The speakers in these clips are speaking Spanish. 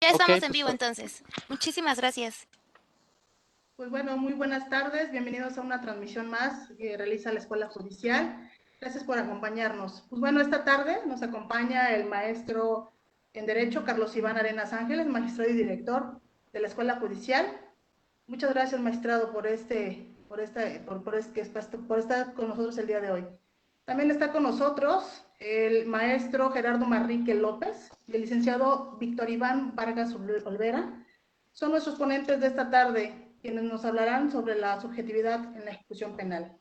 Ya Ok, estamos en pues vivo entonces. Muchísimas gracias. Pues bueno, muy buenas tardes, bienvenidos a una transmisión más que realiza la Escuela Judicial. Gracias por acompañarnos. Pues bueno, esta tarde nos acompaña el maestro en Derecho, Carlos Iván Arenas Ángeles, magistrado y director de la Escuela Judicial. Muchas gracias, magistrado, por estar con nosotros el día de hoy. También está con nosotros el maestro Gerardo Manrique López y el licenciado Víctor Iván Vargas Olvera. Son nuestros ponentes de esta tarde, quienes nos hablarán sobre la subjetividad en la ejecución penal.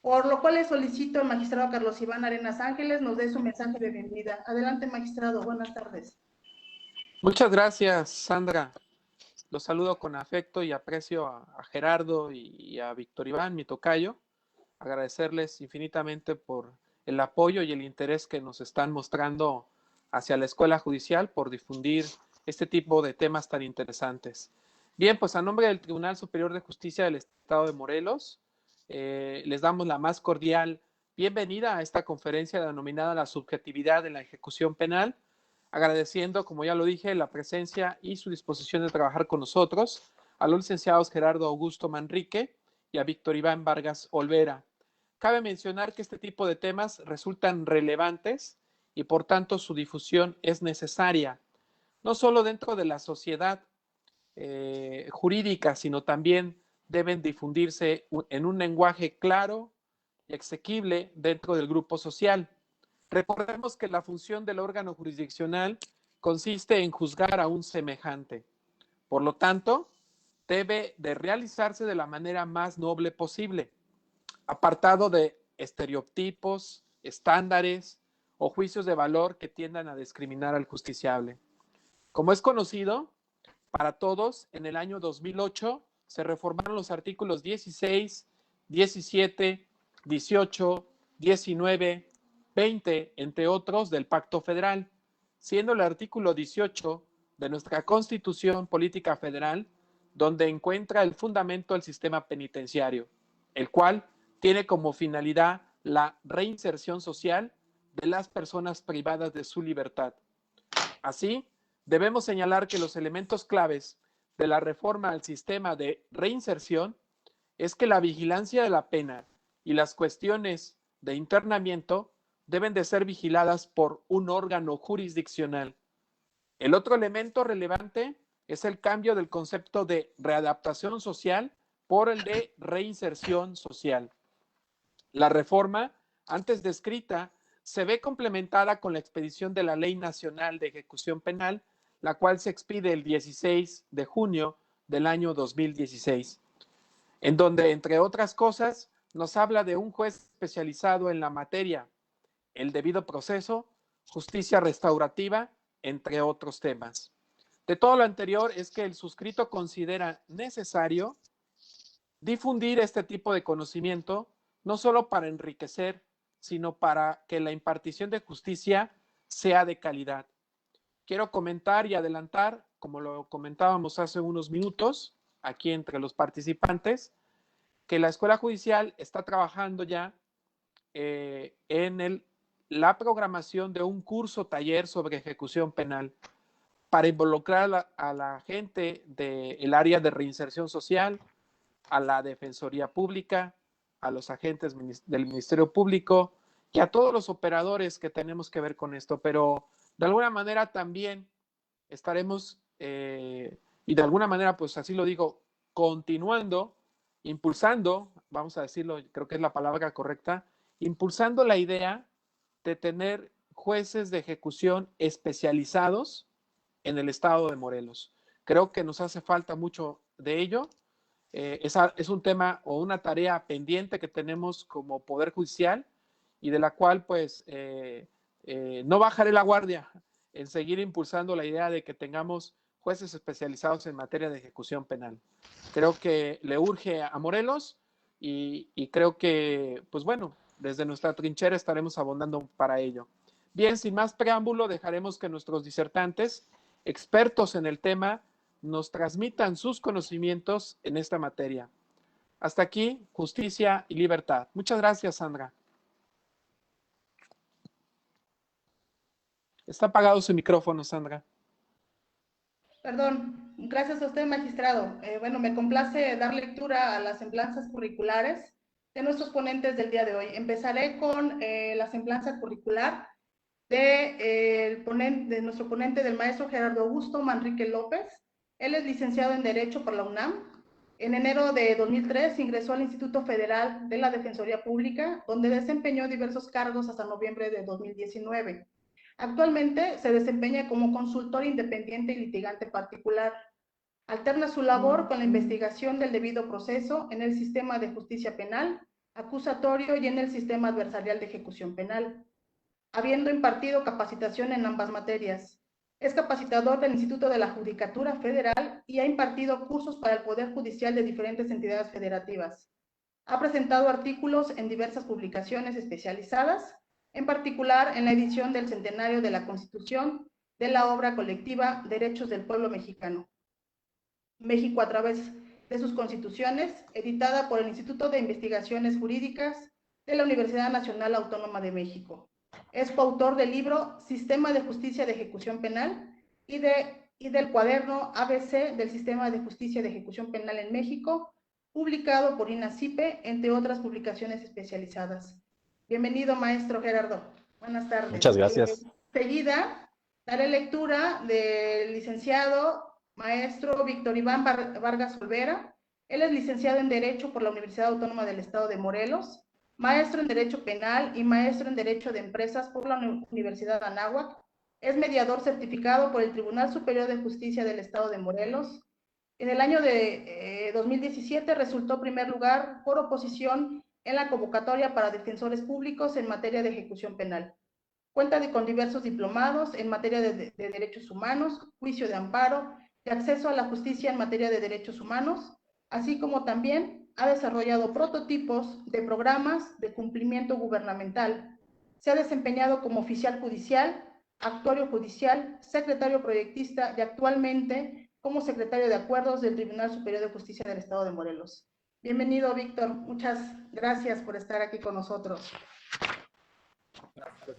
Por lo cual le solicito al magistrado Carlos Iván Arenas Ángeles nos dé su mensaje de bienvenida. Adelante, magistrado, buenas tardes. muchas gracias, Sandra. Los saludo con afecto y aprecio a Gerardo y a Víctor Iván, mi tocayo. Agradecerles infinitamente por el apoyo y el interés que nos están mostrando hacia la Escuela Judicial por difundir este tipo de temas tan interesantes. Bien, pues a nombre del Tribunal Superior de Justicia del Estado de Morelos, les damos la más cordial bienvenida a esta conferencia denominada La subjetividad en la ejecución penal, agradeciendo, como ya lo dije, la presencia y su disposición de trabajar con nosotros a los licenciados Gerardo Augusto Manrique y a Víctor Iván Vargas Olvera. Cabe mencionar que este tipo de temas resultan relevantes y por tanto su difusión es necesaria, no solo dentro de la sociedad jurídica, sino también deben difundirse en un lenguaje claro y asequible dentro del grupo social. Recordemos que la función del órgano jurisdiccional consiste en juzgar a un semejante. Por lo tanto, debe de realizarse de la manera más noble posible, apartado de estereotipos, estándares o juicios de valor que tiendan a discriminar al justiciable. Como es conocido para todos, en el año 2008 se reformaron los artículos 16, 17, 18, 19, 20, entre otros, del Pacto Federal, siendo el artículo 18 de nuestra Constitución Política Federal donde encuentra el fundamento del sistema penitenciario, el cual tiene como finalidad la reinserción social de las personas privadas de su libertad. Así, debemos señalar que los elementos claves de la reforma al sistema de reinserción es que la vigilancia de la pena y las cuestiones de internamiento deben de ser vigiladas por un órgano jurisdiccional. El otro elemento relevante es el cambio del concepto de readaptación social por el de reinserción social. La reforma, antes descrita, se ve complementada con la expedición de la Ley Nacional de Ejecución Penal, la cual se expide el 16 de junio del año 2016, en donde, entre otras cosas, nos habla de un juez especializado en la materia, el debido proceso, justicia restaurativa, entre otros temas. De todo lo anterior es que el suscrito considera necesario difundir este tipo de conocimiento, no solo para enriquecer, sino para que la impartición de justicia sea de calidad. Quiero comentar y adelantar, como lo comentábamos hace unos minutos, aquí entre los participantes, que la Escuela Judicial está trabajando ya en la programación de un curso taller sobre ejecución penal para involucrar a la gente del área de reinserción social, a la Defensoría Pública, a los agentes del Ministerio Público y a todos los operadores que tenemos que ver con esto, pero de alguna manera también estaremos, y de alguna manera, pues así lo digo, continuando, impulsando, vamos a decirlo, creo que es la palabra correcta, impulsando la idea de tener jueces de ejecución especializados en el estado de Morelos. Creo que nos hace falta mucho de ello. Es un tema o una tarea pendiente que tenemos como Poder Judicial y de la cual pues no bajaré la guardia en seguir impulsando la idea de que tengamos jueces especializados en materia de ejecución penal. Creo que le urge a Morelos y creo que, pues bueno, desde nuestra trinchera estaremos abondando para ello. Bien, sin más preámbulo, dejaremos que nuestros disertantes, expertos en el tema, nos transmitan sus conocimientos en esta materia. Hasta aquí, justicia y libertad. Muchas gracias, Sandra. Está apagado su micrófono, Sandra. Perdón, gracias a usted, magistrado. Bueno, me complace dar lectura a las semblanzas curriculares de nuestros ponentes del día de hoy. Empezaré con la semblanza curricular de nuestro ponente, del maestro Gerardo Augusto Manrique López. Él es licenciado en Derecho por la UNAM. En enero de 2003 ingresó al Instituto Federal de la Defensoría Pública, donde desempeñó diversos cargos hasta noviembre de 2019. Actualmente se desempeña como consultor independiente y litigante particular. Alterna su labor con la investigación del debido proceso en el sistema de justicia penal, acusatorio y en el sistema adversarial de ejecución penal, habiendo impartido capacitación en ambas materias. Es capacitador del Instituto de la Judicatura Federal y ha impartido cursos para el Poder Judicial de diferentes entidades federativas. Ha presentado artículos en diversas publicaciones especializadas, en particular en la edición del centenario de la Constitución de la obra colectiva Derechos del Pueblo Mexicano, México a través de sus constituciones, editada por el Instituto de Investigaciones Jurídicas de la Universidad Nacional Autónoma de México. Es coautor del libro Sistema de Justicia de Ejecución Penal y del cuaderno ABC del Sistema de Justicia de Ejecución Penal en México, publicado por INACIPE, entre otras publicaciones especializadas. Bienvenido, maestro Gerardo. Buenas tardes. Muchas gracias. Enseguida daré lectura del licenciado maestro Víctor Iván Vargas Olvera. Él es licenciado en Derecho por la Universidad Autónoma del Estado de Morelos, maestro en Derecho Penal y maestro en Derecho de Empresas por la Universidad Anáhuac. Es mediador certificado por el Tribunal Superior de Justicia del Estado de Morelos. En el año de 2017 resultó primer lugar por oposición en la convocatoria para defensores públicos en materia de ejecución penal. Cuenta con diversos diplomados en materia de derechos humanos, juicio de amparo y acceso a la justicia en materia de derechos humanos, así como también ha desarrollado prototipos de programas de cumplimiento gubernamental. Se ha desempeñado como oficial judicial, actuario judicial, secretario proyectista y actualmente como secretario de acuerdos del Tribunal Superior de Justicia del Estado de Morelos. Bienvenido, Víctor. Muchas gracias por estar aquí con nosotros. Gracias.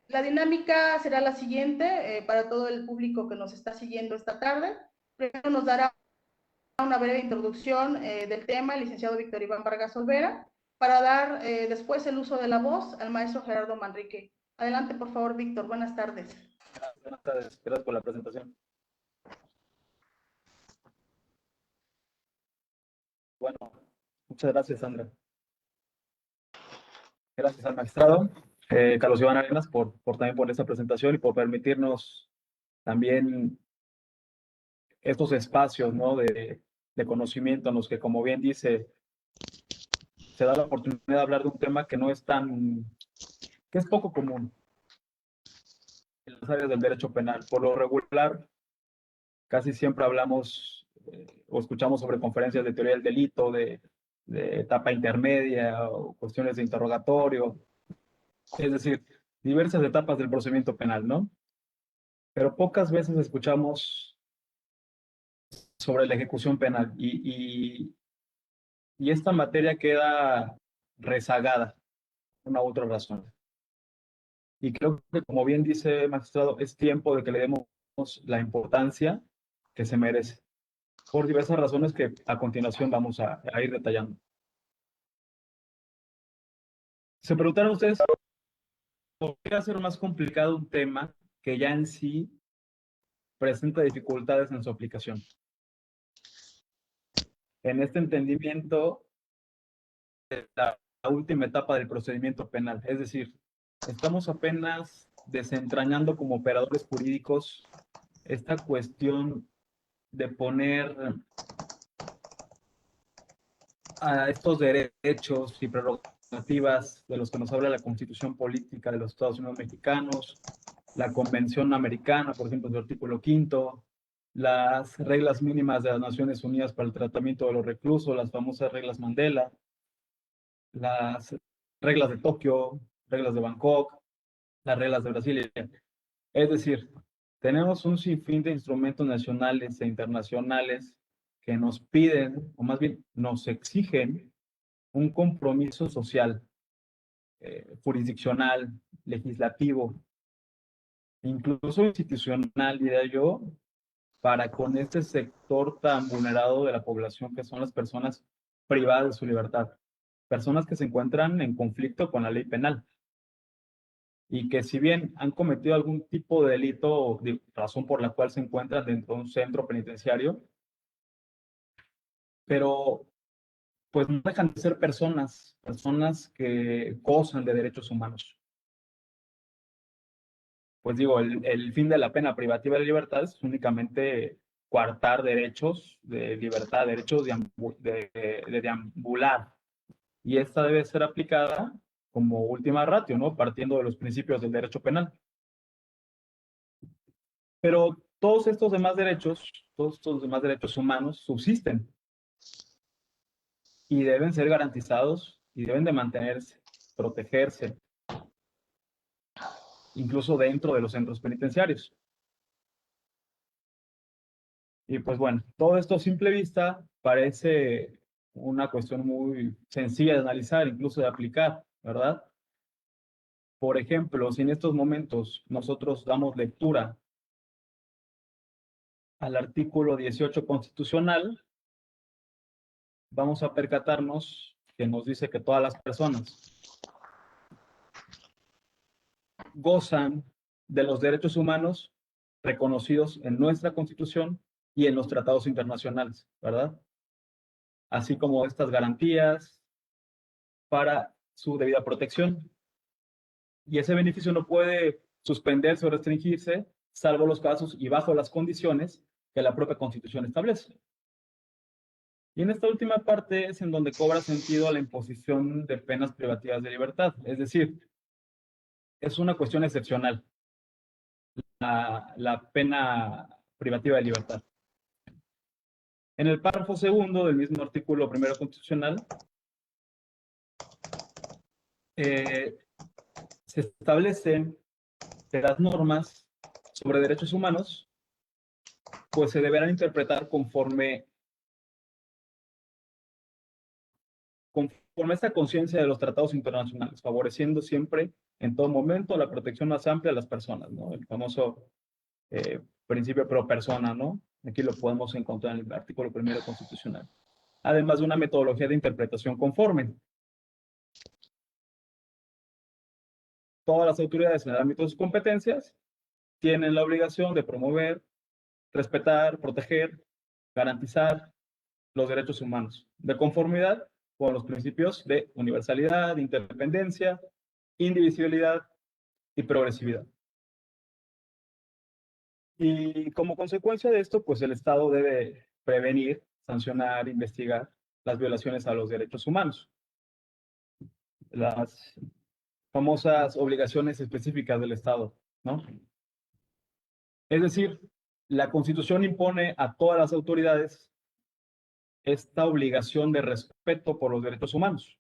La dinámica será la siguiente para todo el público que nos está siguiendo esta tarde. Primero nos dará una breve introducción del tema el licenciado Víctor Iván Vargas Olvera, para dar después el uso de la voz al maestro Gerardo Manrique. Adelante, por favor, Víctor. Buenas tardes. Buenas tardes. Gracias por la presentación. Bueno, muchas gracias, Sandra. Gracias al magistrado Carlos Iván Arenas también por esta presentación y por permitirnos también estos espacios, ¿no?, de conocimiento en los que, como bien dice, se da la oportunidad de hablar de un tema que que es poco común en las áreas del derecho penal. Por lo regular, casi siempre hablamos o escuchamos sobre conferencias de teoría del delito, de etapa intermedia o cuestiones de interrogatorio, es decir, diversas etapas del procedimiento penal, ¿no? Pero pocas veces escuchamos sobre la ejecución penal y esta materia queda rezagada por una u otra razón. Y creo que, como bien dice el magistrado, es tiempo de que le demos la importancia que se merece, por diversas razones que a continuación vamos a ir detallando. Se preguntaron ustedes, ¿por qué hacer más complicado un tema que ya en sí presenta dificultades en su aplicación? En este entendimiento de la última etapa del procedimiento penal, es decir, estamos apenas desentrañando como operadores jurídicos esta cuestión de poner a estos derechos y prerrogativas de los que nos habla la Constitución Política de los Estados Unidos Mexicanos, la Convención Americana, por ejemplo, en su artículo 5º, las reglas mínimas de las Naciones Unidas para el tratamiento de los reclusos, las famosas reglas Mandela, las reglas de Tokio, reglas de Bangkok, las reglas de Brasilia. Es decir, tenemos un sinfín de instrumentos nacionales e internacionales que nos piden, o más bien nos exigen, un compromiso social, jurisdiccional, legislativo, incluso institucional, diría yo, para con este sector tan vulnerado de la población que son las personas privadas de su libertad, personas que se encuentran en conflicto con la ley penal y que si bien han cometido algún tipo de delito o de razón por la cual se encuentran dentro de un centro penitenciario, pero pues no dejan de ser personas, personas que gozan de derechos humanos. Pues digo, el fin de la pena privativa de libertad es únicamente coartar derechos de libertad, derechos de deambular. Y esta debe ser aplicada como última ratio, ¿no? Partiendo de los principios del derecho penal. Pero todos estos demás derechos humanos subsisten y deben ser garantizados y deben de mantenerse, protegerse, incluso dentro de los centros penitenciarios. Y pues bueno, todo esto a simple vista parece una cuestión muy sencilla de analizar, incluso de aplicar, ¿verdad? Por ejemplo, si en estos momentos nosotros damos lectura al artículo 18 constitucional, vamos a percatarnos que nos dice que todas las personas gozan de los derechos humanos reconocidos en nuestra Constitución y en los tratados internacionales, ¿verdad? Así como estas garantías para su debida protección. Y ese beneficio no puede suspenderse o restringirse, salvo los casos y bajo las condiciones que la propia Constitución establece. Y en esta última parte es en donde cobra sentido la imposición de penas privativas de libertad. Es decir, es una cuestión excepcional la pena privativa de libertad. En el párrafo segundo del mismo artículo primero constitucional, se establecen que las normas sobre derechos humanos pues se deberán interpretar conforme esta conciencia de los tratados internacionales, favoreciendo siempre, en todo momento, la protección más amplia de las personas, ¿no? El famoso principio pro persona, ¿no? Aquí lo podemos encontrar en el artículo primero constitucional. Además de una metodología de interpretación conforme. Todas las autoridades en el ámbito de sus competencias tienen la obligación de promover, respetar, proteger, garantizar los derechos humanos, de conformidad con los principios de universalidad, independencia, indivisibilidad y progresividad. Y como consecuencia de esto, pues el Estado debe prevenir, sancionar, investigar las violaciones a los derechos humanos. Las famosas obligaciones específicas del Estado, ¿no? Es decir, la Constitución impone a todas las autoridades esta obligación de respeto por los derechos humanos,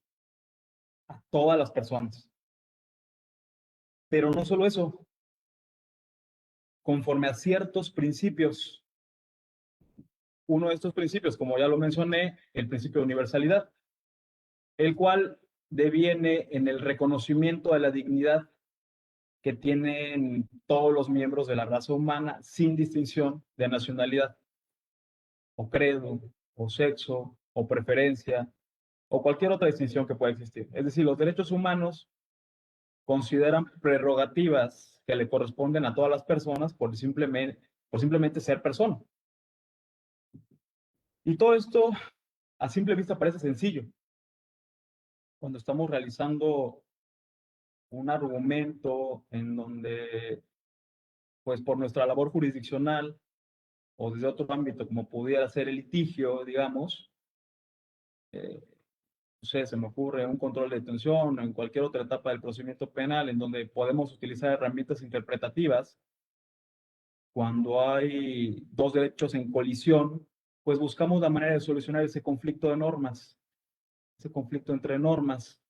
a todas las personas. Pero no solo eso, conforme a ciertos principios. Uno de estos principios, como ya lo mencioné, el principio de universalidad, el cual deviene en el reconocimiento de la dignidad que tienen todos los miembros de la raza humana sin distinción de nacionalidad, o credo, o sexo, o preferencia, o cualquier otra distinción que pueda existir. Es decir, los derechos humanos consideran prerrogativas que le corresponden a todas las personas por simplemente ser persona. Y todo esto a simple vista parece sencillo. Cuando estamos realizando un argumento en donde, pues por nuestra labor jurisdiccional o desde otro ámbito, como pudiera ser el litigio, digamos, no sé, se me ocurre un control de detención o en cualquier otra etapa del procedimiento penal en donde podemos utilizar herramientas interpretativas, cuando hay dos derechos en colisión, pues buscamos la manera de solucionar ese conflicto de normas, ese conflicto entre normas.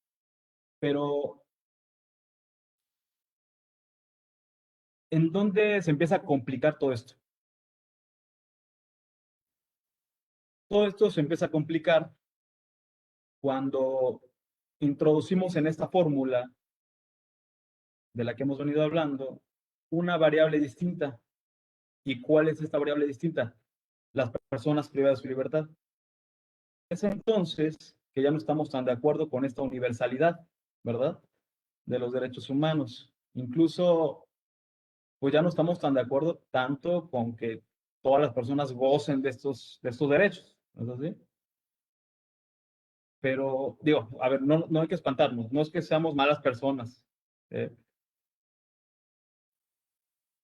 Pero ¿en dónde se empieza a complicar todo esto? Todo esto se empieza a complicar cuando introducimos en esta fórmula de la que hemos venido hablando una variable distinta. ¿Y cuál es esta variable distinta? Las personas privadas de su libertad. Es entonces que ya no estamos tan de acuerdo con esta universalidad, ¿verdad? De los derechos humanos. Incluso, pues ya no estamos tan de acuerdo tanto con que todas las personas gocen de estos derechos, ¿no es así? Pero, digo, a ver, no hay que espantarnos, no es que seamos malas personas,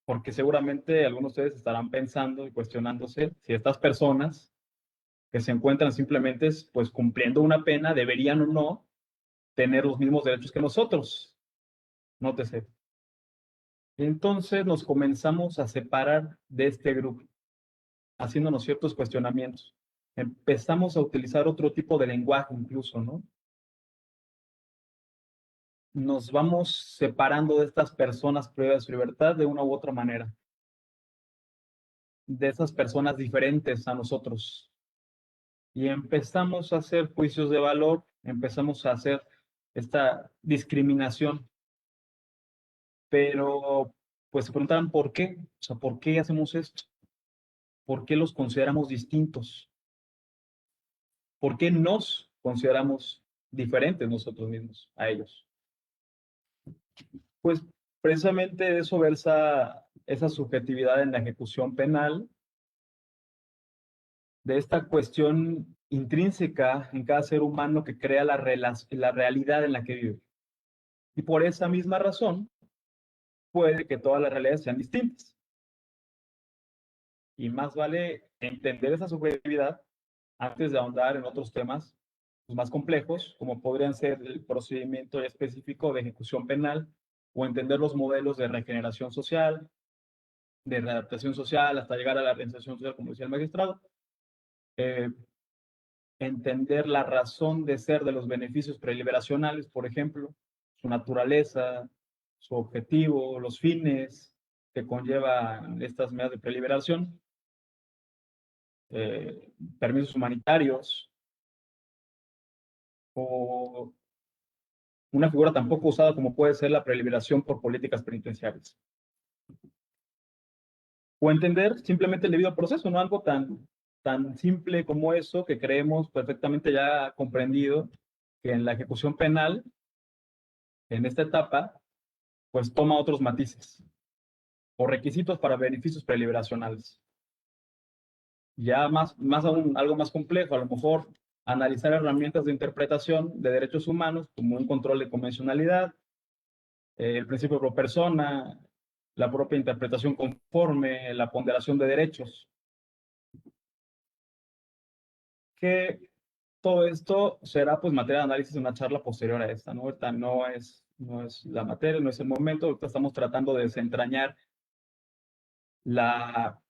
porque seguramente algunos de ustedes estarán pensando y cuestionándose si estas personas que se encuentran simplemente pues cumpliendo una pena deberían o no tener los mismos derechos que nosotros. Nótese. Entonces nos comenzamos a separar de este grupo, haciéndonos ciertos cuestionamientos. Empezamos a utilizar otro tipo de lenguaje incluso, ¿no? Nos vamos separando de estas personas privadas de su libertad de una u otra manera. De esas personas diferentes a nosotros. Y empezamos a hacer juicios de valor, empezamos a hacer esta discriminación. Pero, pues se preguntaban por qué, o sea, ¿por qué hacemos esto? ¿Por qué los consideramos distintos? ¿Por qué nos consideramos diferentes nosotros mismos a ellos? Pues precisamente de eso versa esa subjetividad en la ejecución penal, de esta cuestión intrínseca en cada ser humano que crea la realidad en la que vive. Y por esa misma razón, puede que todas las realidades sean distintas. Y más vale entender esa subjetividad antes de ahondar en otros temas más complejos, como podrían ser el procedimiento específico de ejecución penal o entender los modelos de regeneración social, de readaptación social, hasta llegar a la reinserción social, como decía el magistrado. Entender la razón de ser de los beneficios preliberacionales, por ejemplo, su naturaleza, su objetivo, los fines que conllevan estas medidas de preliberación, permisos humanitarios, o una figura tan poco usada como puede ser la preliberación por políticas penitenciarias. O entender simplemente el debido proceso, no algo tan simple como eso que creemos perfectamente ya comprendido, que en la ejecución penal, en esta etapa, pues toma otros matices o requisitos para beneficios preliberacionales. Ya más aún, algo más complejo, a lo mejor analizar herramientas de interpretación de derechos humanos como un control de convencionalidad, el principio pro persona, la propia interpretación conforme, la ponderación de derechos. Que todo esto será pues materia de análisis en una charla posterior a esta, ¿no? Ahorita no es la materia, no es el momento, ahorita estamos tratando de desentrañar la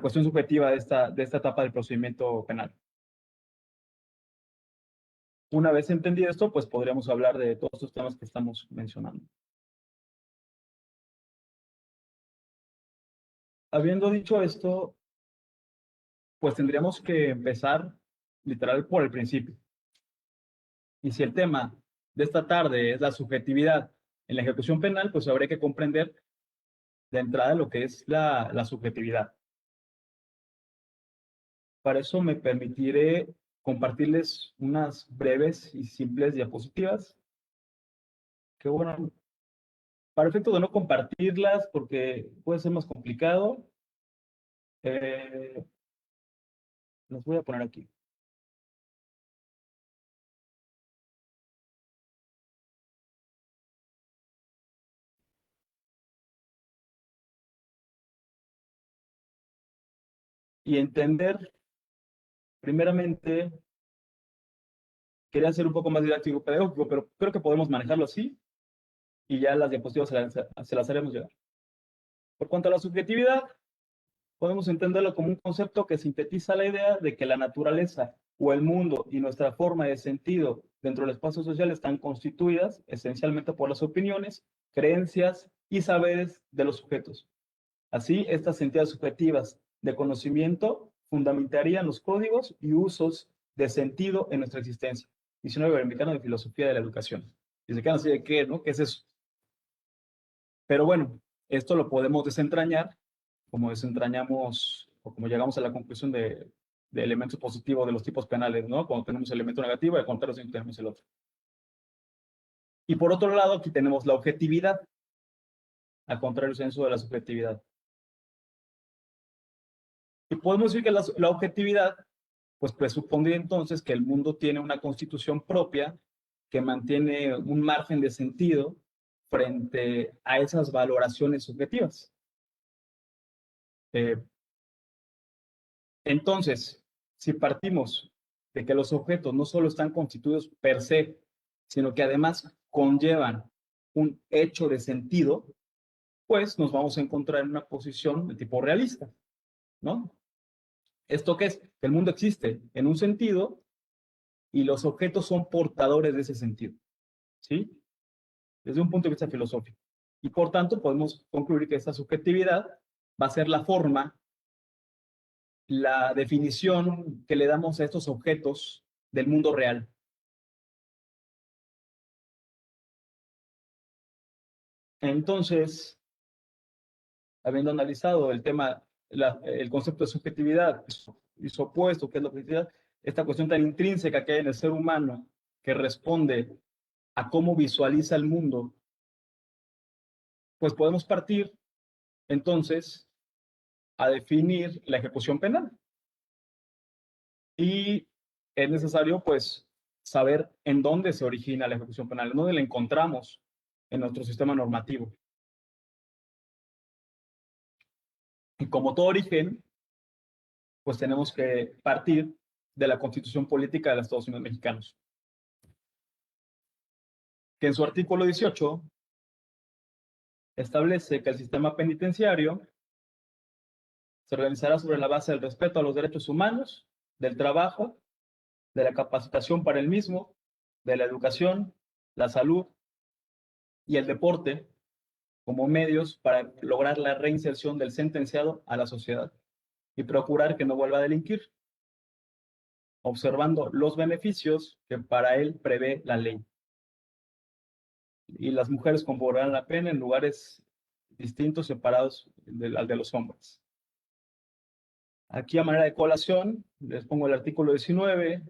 cuestión subjetiva de esta etapa del procedimiento penal. Una vez entendido esto, pues podríamos hablar de todos estos temas que estamos mencionando. Habiendo dicho esto, pues tendríamos que empezar literal por el principio. Y si el tema de esta tarde es la subjetividad en la ejecución penal, pues habría que comprender de entrada lo que es la subjetividad. Para eso me permitiré compartirles unas breves y simples diapositivas que, bueno, para efecto de no compartirlas porque puede ser más complicado, las voy a poner aquí. Y entender, primeramente, quería ser un poco más didáctico pedagógico, pero creo que podemos manejarlo así y ya las diapositivas se las haremos llegar. Por cuanto a la subjetividad, podemos entenderlo como un concepto que sintetiza la idea de que la naturaleza o el mundo y nuestra forma de sentido dentro del espacio social están constituidas esencialmente por las opiniones, creencias y saberes de los sujetos. Así, estas entidades subjetivas de conocimiento fundamentarían los códigos y usos de sentido en nuestra existencia. Diccionario Iberoamericano de Filosofía de la Educación. Y se quedan así de qué, ¿no? ¿Qué es eso? Pero bueno, Esto lo podemos desentrañar, como desentrañamos o como llegamos a la conclusión de elementos positivos de los tipos penales, ¿no? Cuando tenemos el elemento negativo y al contrario si tenemos el otro. Y por otro lado, aquí tenemos la objetividad, al contrario del censo de la subjetividad. Y podemos decir que la objetividad, pues presupone entonces que el mundo tiene una constitución propia que mantiene un margen de sentido frente a esas valoraciones subjetivas. Entonces, si partimos de que los objetos no solo están constituidos per se, sino que además conllevan un hecho de sentido, pues nos vamos a encontrar en una posición de tipo realista, ¿no? ¿Esto qué es? Que el mundo existe en un sentido y los objetos son portadores de ese sentido, ¿sí? Desde un punto de vista filosófico. Y por tanto podemos concluir que esta subjetividad va a ser la forma, la definición que le damos a estos objetos del mundo real. Entonces, habiendo analizado el tema, el concepto de subjetividad y su opuesto, que es la objetividad, esta cuestión tan intrínseca que hay en el ser humano, que responde a cómo visualiza el mundo, pues podemos partir entonces a definir la ejecución penal. Y es necesario, pues, saber en dónde se origina la ejecución penal, en dónde la encontramos en nuestro sistema normativo. Y como todo origen, pues tenemos que partir de la Constitución Política de los Estados Unidos Mexicanos, que en su artículo 18 establece que el sistema penitenciario se organizará sobre la base del respeto a los derechos humanos, del trabajo, de la capacitación para el mismo, de la educación, la salud y el deporte como medios para lograr la reinserción del sentenciado a la sociedad y procurar que no vuelva a delinquir, observando los beneficios que para él prevé la ley. Y las mujeres comportarán la pena en lugares distintos, separados al de los hombres. Aquí, a manera de colación, les pongo el artículo 19,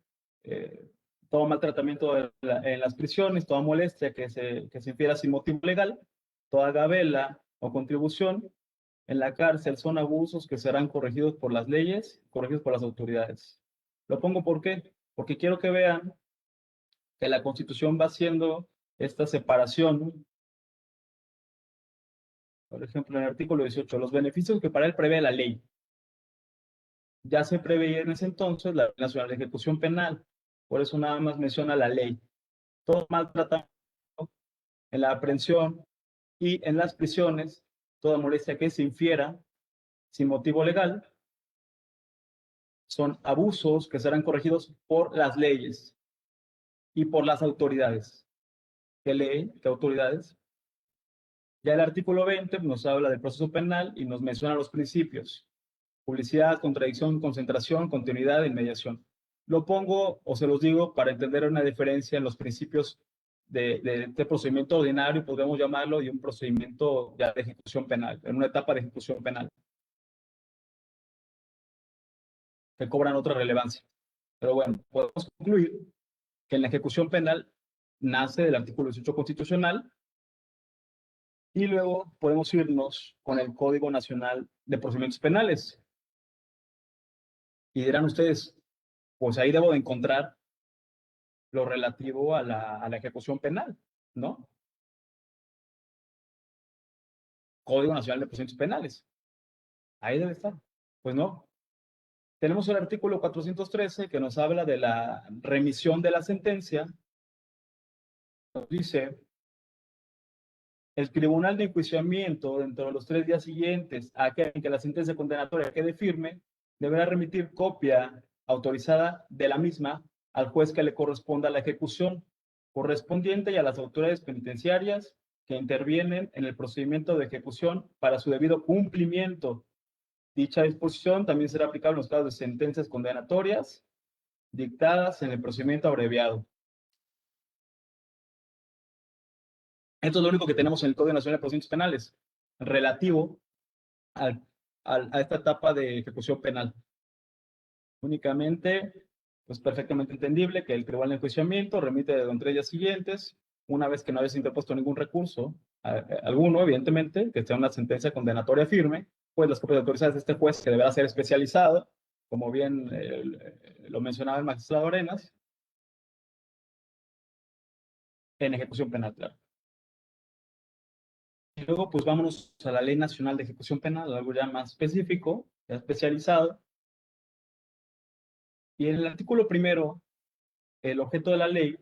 todo maltratamiento en las prisiones, toda molestia que se infiera sin motivo legal, toda gabela o contribución en la cárcel son abusos que serán corregidos por las leyes, corregidos por las autoridades. Lo pongo ¿por qué? Porque quiero que vean que la Constitución va haciendo esta separación. Por ejemplo, en el artículo 18, los beneficios que para él prevé la ley. Ya se preveía en ese entonces la Ley Nacional de Ejecución Penal, por eso nada más menciona la ley. Todo maltratamiento en la aprehensión y en las prisiones, toda molestia que se infiera sin motivo legal, son abusos que serán corregidos por las leyes y por las autoridades. ¿Qué ley? ¿Qué autoridades? Ya el artículo 20 nos habla del proceso penal y nos menciona los principios: publicidad, contradicción, concentración, continuidad e inmediación. Lo pongo o se los digo para entender una diferencia en los principios de procedimiento ordinario, podemos llamarlo, y un procedimiento ya de ejecución penal, en una etapa de ejecución penal, que cobran otra relevancia. Pero bueno, podemos concluir que en la ejecución penal nace del artículo 18 constitucional y luego podemos irnos con el Código Nacional de Procedimientos Penales. Y dirán ustedes, pues ahí debo de encontrar lo relativo a la ejecución penal, ¿no? Código Nacional de Procedimientos Penales. Ahí debe estar. Pues no. Tenemos el artículo 413 que nos habla de la remisión de la sentencia. Nos dice: el tribunal de enjuiciamiento, dentro de los 3 días siguientes a aquel en que la sentencia condenatoria quede firme, deberá remitir copia autorizada de la misma al juez que le corresponda la ejecución correspondiente y a las autoridades penitenciarias que intervienen en el procedimiento de ejecución para su debido cumplimiento. Dicha disposición también será aplicable en los casos de sentencias condenatorias dictadas en el procedimiento abreviado. Esto es lo único que tenemos en el Código Nacional de Procedimientos Penales. relativo a esta etapa de ejecución penal. Únicamente, pues perfectamente entendible que el tribunal de enjuiciamiento remite de 3 días siguientes, una vez que no hayas interpuesto ningún recurso alguno, evidentemente, que sea una sentencia condenatoria firme, pues las copias autorizadas de este juez, que deberá ser especializado, como bien lo mencionaba el magistrado Arenas, en ejecución penal, claro. Y luego, pues vámonos a la Ley Nacional de Ejecución Penal, algo ya más específico, ya especializado. Y en el artículo primero, el objeto de la ley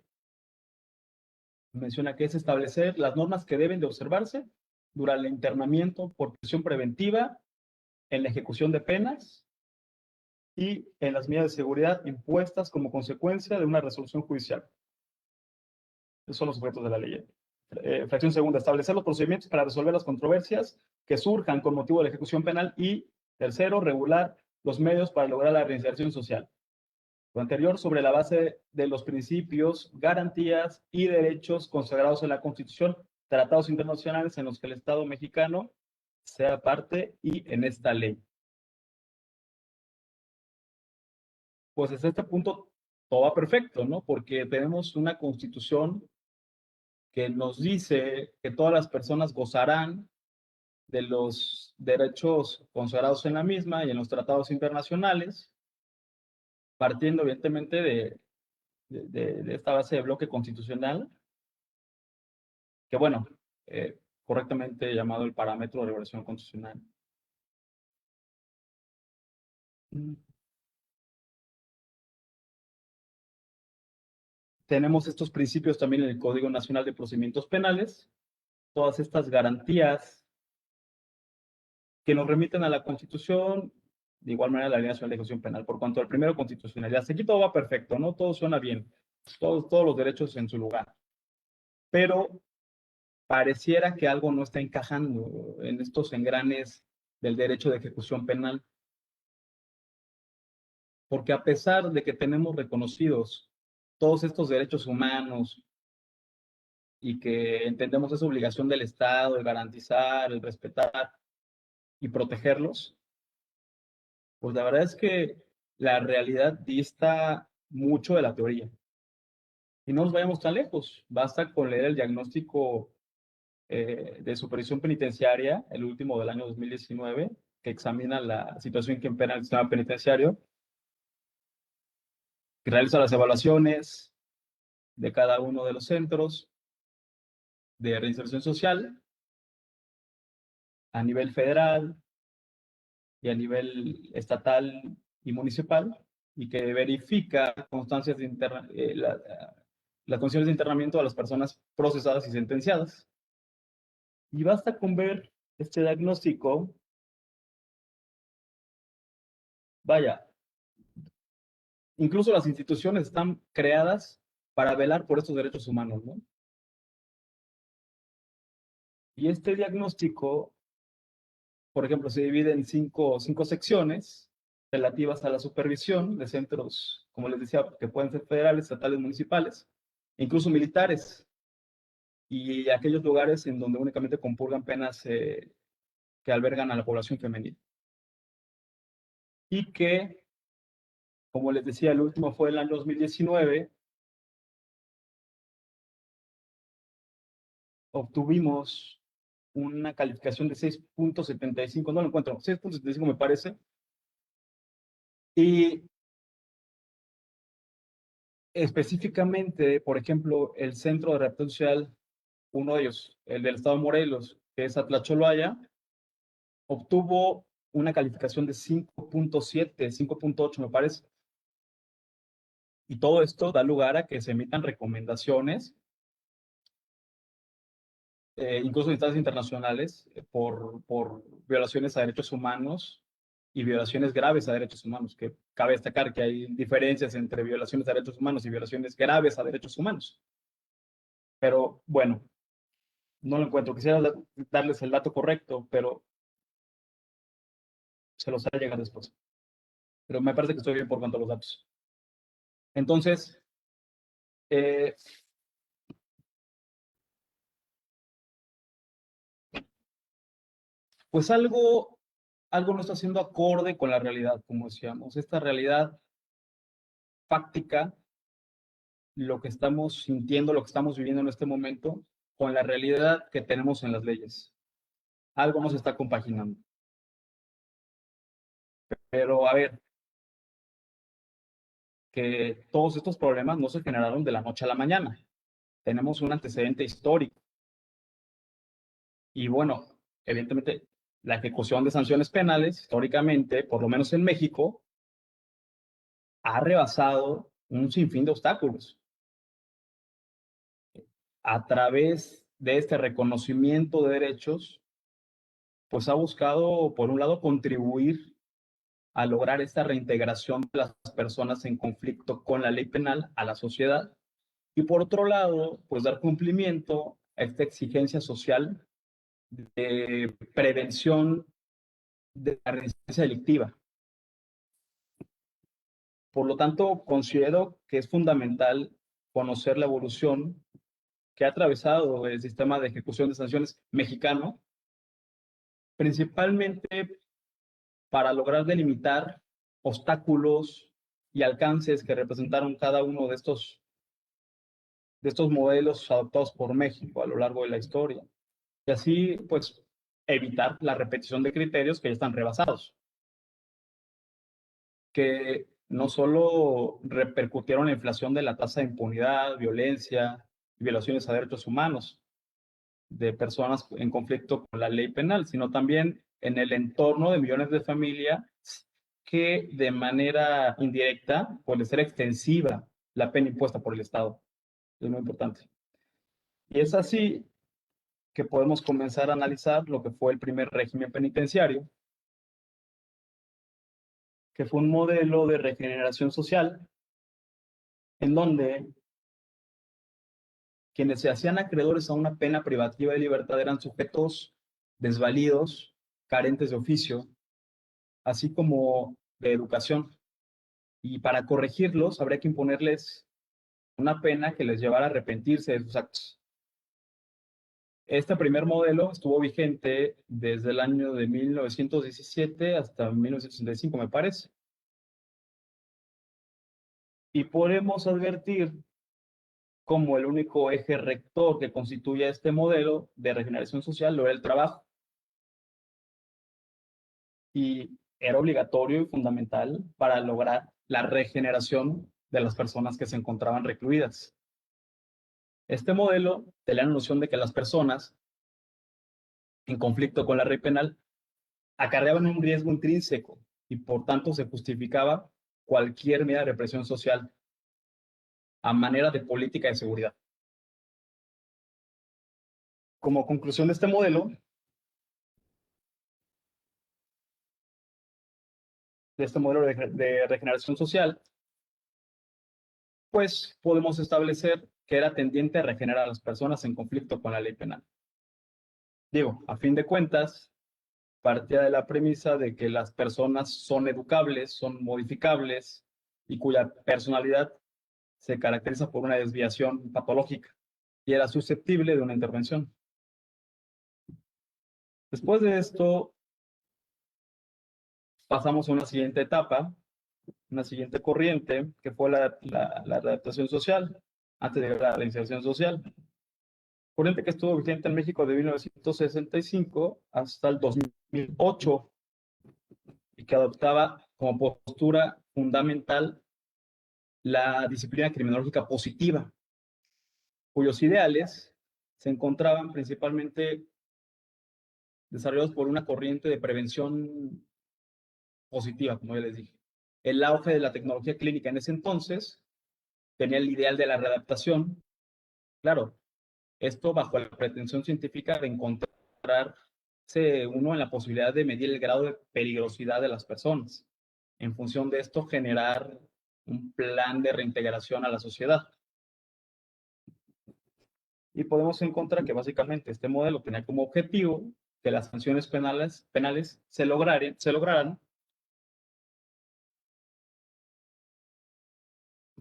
menciona que es establecer las normas que deben de observarse durante el internamiento por prisión preventiva, en la ejecución de penas y en las medidas de seguridad impuestas como consecuencia de una resolución judicial. Esos son los objetos de la ley. Fracción segunda, establecer los procedimientos para resolver las controversias que surjan con motivo de la ejecución penal. Y tercero, regular los medios para lograr la reinserción social. Lo anterior sobre la base de los principios, garantías y derechos consagrados en la Constitución, tratados internacionales en los que el Estado mexicano sea parte y en esta ley. Pues desde este punto todo va perfecto, ¿no? Porque tenemos una Constitución que nos dice que todas las personas gozarán de los derechos consagrados en la misma y en los tratados internacionales, partiendo evidentemente de esta base de bloque constitucional, que bueno, correctamente llamado el parámetro de regulación constitucional. Tenemos estos principios también en el Código Nacional de Procedimientos Penales, todas estas garantías que nos remiten a la Constitución, de igual manera la Ley Nacional de Ejecución Penal. Por cuanto al primero, constitucionalidad, aquí todo va perfecto, ¿no? Todo suena bien, todos los derechos en su lugar. Pero pareciera que algo no está encajando en estos engranes del derecho de ejecución penal. Porque a pesar de que tenemos reconocidos todos estos derechos humanos y que entendemos esa obligación del Estado, el garantizar, el respetar y protegerlos, pues la verdad es que la realidad dista mucho de la teoría. Y no nos vayamos tan lejos, basta con leer el diagnóstico de supervisión penitenciaria, el último del año 2019, que examina la situación que impera en el sistema penitenciario, que realiza las evaluaciones de cada uno de los centros de reinserción social a nivel federal y a nivel estatal y municipal, y que verifica constancias de las condiciones de internamiento de las personas procesadas y sentenciadas. Y basta con ver este diagnóstico, vaya, incluso las instituciones están creadas para velar por estos derechos humanos, ¿no? Y este diagnóstico, por ejemplo, se divide en cinco secciones relativas a la supervisión de centros, como les decía, que pueden ser federales, estatales, municipales, incluso militares, y aquellos lugares en donde únicamente compurgan penas que albergan a la población femenina. Y que, como les decía, el último fue el año 2019, obtuvimos una calificación de 6.75, no lo encuentro, 6.75 me parece, y específicamente, por ejemplo, el Centro de Readaptación Social, uno de ellos, el del Estado de Morelos, que es Atlacholoaya, obtuvo una calificación de 5.7, 5.8 me parece. Y todo esto da lugar a que se emitan recomendaciones, incluso en instancias internacionales, por violaciones a derechos humanos y violaciones graves a derechos humanos, que cabe destacar que hay diferencias entre violaciones a derechos humanos y violaciones graves a derechos humanos. Pero bueno, no lo encuentro. Quisiera darles el dato correcto, pero se los haré llegar después. Pero me parece que estoy bien por cuanto a los datos. Entonces, pues algo no está siendo acorde con la realidad, como decíamos. Esta realidad fáctica, lo que estamos sintiendo, lo que estamos viviendo en este momento, con la realidad que tenemos en las leyes. Algo no se está compaginando. Pero a ver, que todos estos problemas no se generaron de la noche a la mañana. Tenemos un antecedente histórico. Y bueno, evidentemente, la ejecución de sanciones penales, históricamente, por lo menos en México, ha rebasado un sinfín de obstáculos. A través de este reconocimiento de derechos, pues ha buscado, por un lado, contribuir a lograr esta reintegración de las personas en conflicto con la ley penal a la sociedad, y por otro lado, pues dar cumplimiento a esta exigencia social de prevención de la resistencia delictiva. Por lo tanto, considero que es fundamental conocer la evolución que ha atravesado el sistema de ejecución de sanciones mexicano, principalmente para lograr delimitar obstáculos y alcances que representaron cada uno de estos modelos adoptados por México a lo largo de la historia. Y así, pues, evitar la repetición de criterios que ya están rebasados, que no solo repercutieron en la inflación de la tasa de impunidad, violencia y violaciones a derechos humanos de personas en conflicto con la ley penal, sino también en el entorno de millones de familias que de manera indirecta puede ser extensiva la pena impuesta por el Estado. Es muy importante. Y es así que podemos comenzar a analizar lo que fue el primer régimen penitenciario, que fue un modelo de regeneración social en donde quienes se hacían acreedores a una pena privativa de libertad eran sujetos desvalidos, carentes de oficio, así como de educación. Y para corregirlos habría que imponerles una pena que les llevara a arrepentirse de sus actos. Este primer modelo estuvo vigente desde el año de 1917 hasta 1965, me parece. Y podemos advertir como el único eje rector que constituye este modelo de regeneración social lo era el trabajo. Y era obligatorio y fundamental para lograr la regeneración de las personas que se encontraban recluidas. Este modelo tenía la noción de que las personas en conflicto con la ley penal acarreaban un riesgo intrínseco y por tanto se justificaba cualquier medida de represión social a manera de política de seguridad. Como conclusión de este modelo, de regeneración social, pues podemos establecer que era tendiente a regenerar a las personas en conflicto con la ley penal. Digo, a fin de cuentas, partía de la premisa de que las personas son educables, son modificables y cuya personalidad se caracteriza por una desviación patológica y era susceptible de una intervención. Después de esto, pasamos a una siguiente etapa, una siguiente corriente, que fue la adaptación social, antes de la reinserción social. Corriente que estuvo vigente en México de 1965 hasta el 2008 y que adoptaba como postura fundamental la disciplina criminológica positiva, cuyos ideales se encontraban principalmente desarrollados por una corriente de prevención positiva, como ya les dije. El auge de la tecnología clínica en ese entonces tenía el ideal de la readaptación, claro, esto bajo la pretensión científica de encontrarse uno en la posibilidad de medir el grado de peligrosidad de las personas. En función de esto, generar un plan de reintegración a la sociedad. Y podemos encontrar que básicamente este modelo tenía como objetivo que las sanciones penales se lograran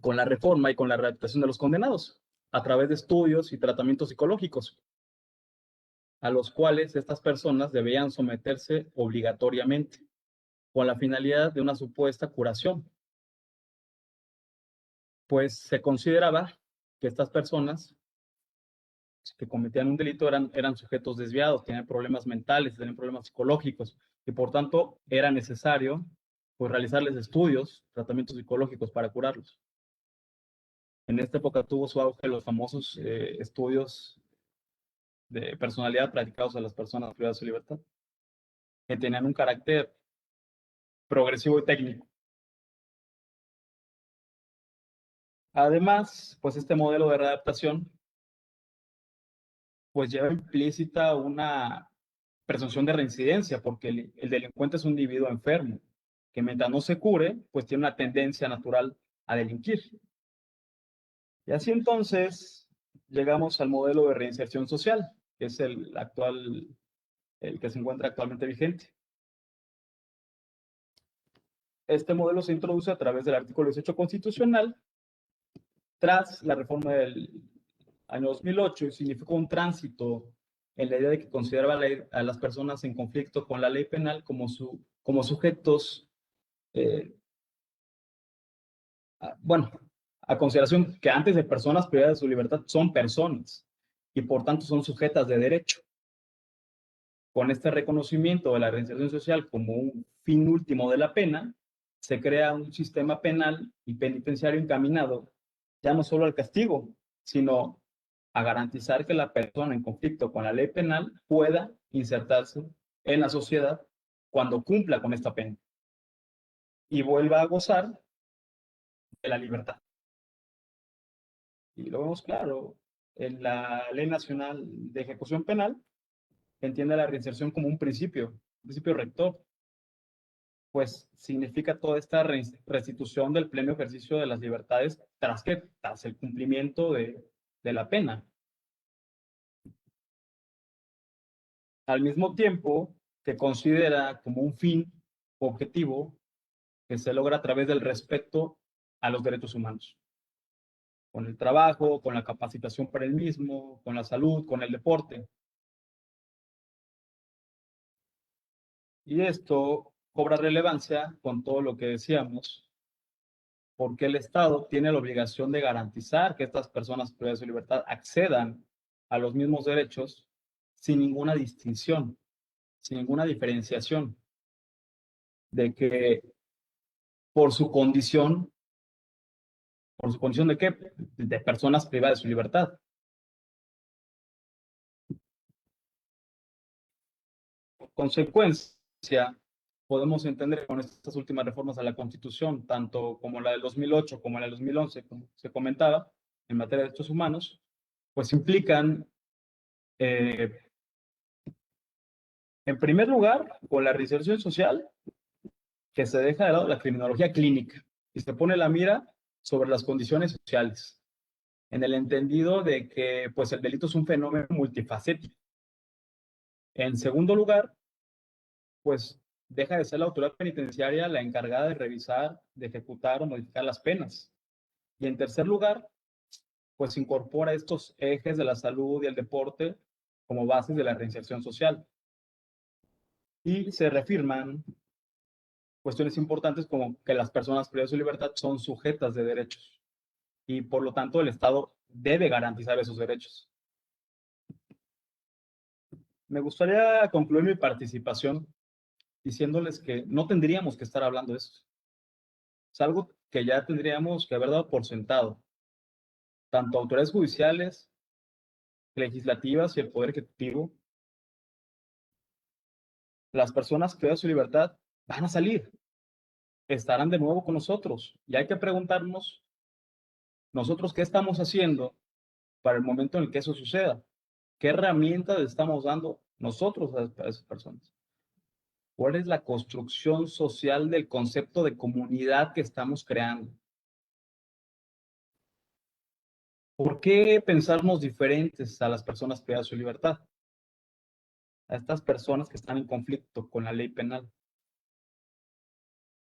con la reforma y con la readaptación de los condenados a través de estudios y tratamientos psicológicos. a los cuales estas personas debían someterse obligatoriamente, con la finalidad de una supuesta curación. Pues se consideraba que estas personas que cometían un delito eran sujetos desviados, tenían problemas mentales, tenían problemas psicológicos, y por tanto era necesario pues, realizarles estudios, tratamientos psicológicos para curarlos. En esta época tuvo su auge los famosos estudios de personalidad practicados a las personas privadas de su libertad, que tenían un carácter progresivo y técnico. Además, pues este modelo de readaptación pues lleva implícita una presunción de reincidencia, porque el delincuente es un individuo enfermo, que mientras no se cure, pues tiene una tendencia natural a delinquir. Y así entonces llegamos al modelo de reinserción social, que es el que se encuentra actualmente vigente. Este modelo se introduce a través del artículo 18 constitucional, tras la reforma del año 2008, y significó un tránsito en la idea de que consideraba a las personas en conflicto con la ley penal como sujetos, a consideración que antes de personas privadas de su libertad son personas y por tanto son sujetas de derecho. Con este reconocimiento de la reinserción social como un fin último de la pena, se crea un sistema penal y penitenciario encaminado ya no solo al castigo, sino a garantizar que la persona en conflicto con la ley penal pueda insertarse en la sociedad cuando cumpla con esta pena y vuelva a gozar de la libertad. Y lo vemos claro, en la Ley Nacional de Ejecución Penal, entiende la reinserción como un principio rector, pues significa toda esta restitución del pleno ejercicio de las libertades tras el cumplimiento de la pena. Al mismo tiempo que considera como un fin objetivo que se logra a través del respeto a los derechos humanos, con el trabajo, con la capacitación para el mismo, con la salud, con el deporte. Y esto cobra relevancia con todo lo que decíamos, porque el Estado tiene la obligación de garantizar que estas personas privadas de su libertad accedan a los mismos derechos sin ninguna distinción, sin ninguna diferenciación, de que por su condición ¿de qué? De personas privadas de su libertad. Por consecuencia, podemos entender con estas últimas reformas a la Constitución, tanto como la del 2008 como la del 2011, como se comentaba, en materia de derechos humanos, pues implican, en primer lugar, con la reinserción social, que se deja de lado la criminología clínica y se pone la mira sobre las condiciones sociales, en el entendido de que pues, el delito es un fenómeno multifacético. En segundo lugar, pues deja de ser la autoridad penitenciaria la encargada de revisar, de ejecutar o modificar las penas. Y en tercer lugar, pues incorpora estos ejes de la salud y el deporte como bases de la reinserción social. Y se reafirman cuestiones importantes como que las personas privadas de su libertad son sujetas de derechos y por lo tanto el Estado debe garantizar esos derechos. Me gustaría concluir mi participación diciéndoles que no tendríamos que estar hablando de eso. Es algo que ya tendríamos que haber dado por sentado. Tanto autoridades judiciales, legislativas y el Poder Ejecutivo, las personas que dan su libertad van a salir, estarán de nuevo con nosotros. Y hay que preguntarnos, nosotros, ¿qué estamos haciendo para el momento en el que eso suceda? ¿Qué herramientas le estamos dando nosotros a esas personas? ¿Cuál es la construcción social del concepto de comunidad que estamos creando? ¿Por qué pensarnos diferentes a las personas privadas de su libertad? A estas personas que están en conflicto con la ley penal.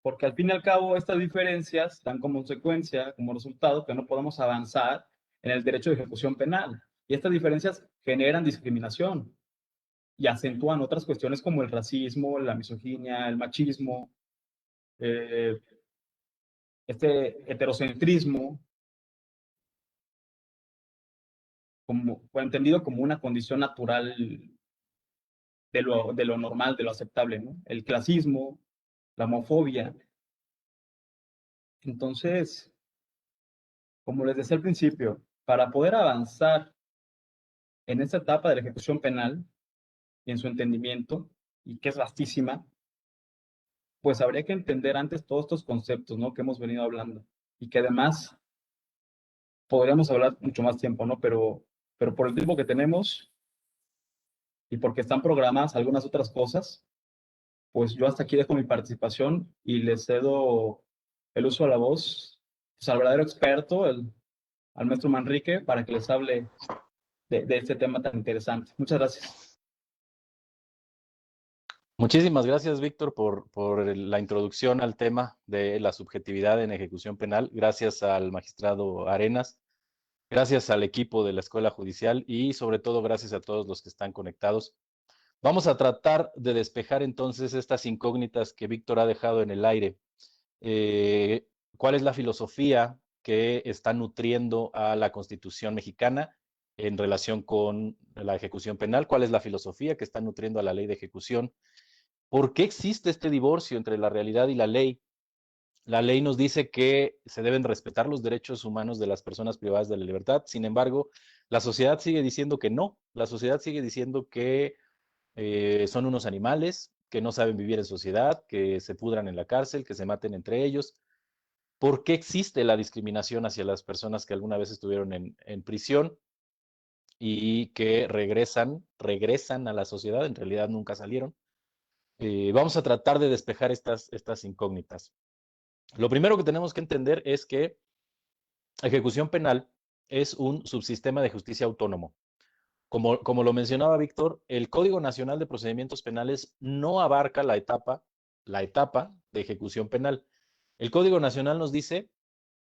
Porque al fin y al cabo estas diferencias dan como consecuencia, como resultado, que no podemos avanzar en el derecho de ejecución penal. Y estas diferencias generan discriminación. y acentúan otras cuestiones como el racismo, la misoginia, el machismo, este heterocentrismo, como, fue entendido como una condición natural de lo normal, de lo aceptable, ¿no? El clasismo, la homofobia. Entonces, como les decía al principio, para poder avanzar en esta etapa de la ejecución penal y en su entendimiento, y que es vastísima, pues habría que entender antes todos estos conceptos, ¿no? Que hemos venido hablando y que además podríamos hablar mucho más tiempo, ¿no? Pero por el tiempo que tenemos y porque están programadas algunas otras cosas, pues yo hasta aquí dejo mi participación y les cedo el uso a la voz, pues, al verdadero experto, al maestro Manrique, para que les hable de este tema tan interesante. Muchas gracias. Muchísimas gracias, Víctor, por la introducción al tema de la subjetividad en ejecución penal. Gracias al magistrado Arenas, gracias al equipo de la Escuela Judicial y sobre todo gracias a todos los que están conectados. Vamos a tratar de despejar entonces estas incógnitas que Víctor ha dejado en el aire. ¿Cuál es la filosofía que está nutriendo a la Constitución mexicana en relación con la ejecución penal? ¿Cuál es la filosofía que está nutriendo a la ley de ejecución? ¿Por qué existe este divorcio entre la realidad y la ley? La ley nos dice que se deben respetar los derechos humanos de las personas privadas de la libertad. Sin embargo, la sociedad sigue diciendo que no. La sociedad sigue diciendo que son unos animales, que no saben vivir en sociedad, que se pudran en la cárcel, que se maten entre ellos. ¿Por qué existe la discriminación hacia las personas que alguna vez estuvieron en prisión y que regresan a la sociedad? En realidad nunca salieron. Vamos a tratar de despejar estas incógnitas. Lo primero que tenemos que entender es que ejecución penal es un subsistema de justicia autónomo. Como lo mencionaba Víctor, el Código Nacional de Procedimientos Penales no abarca la etapa de ejecución penal. El Código Nacional nos dice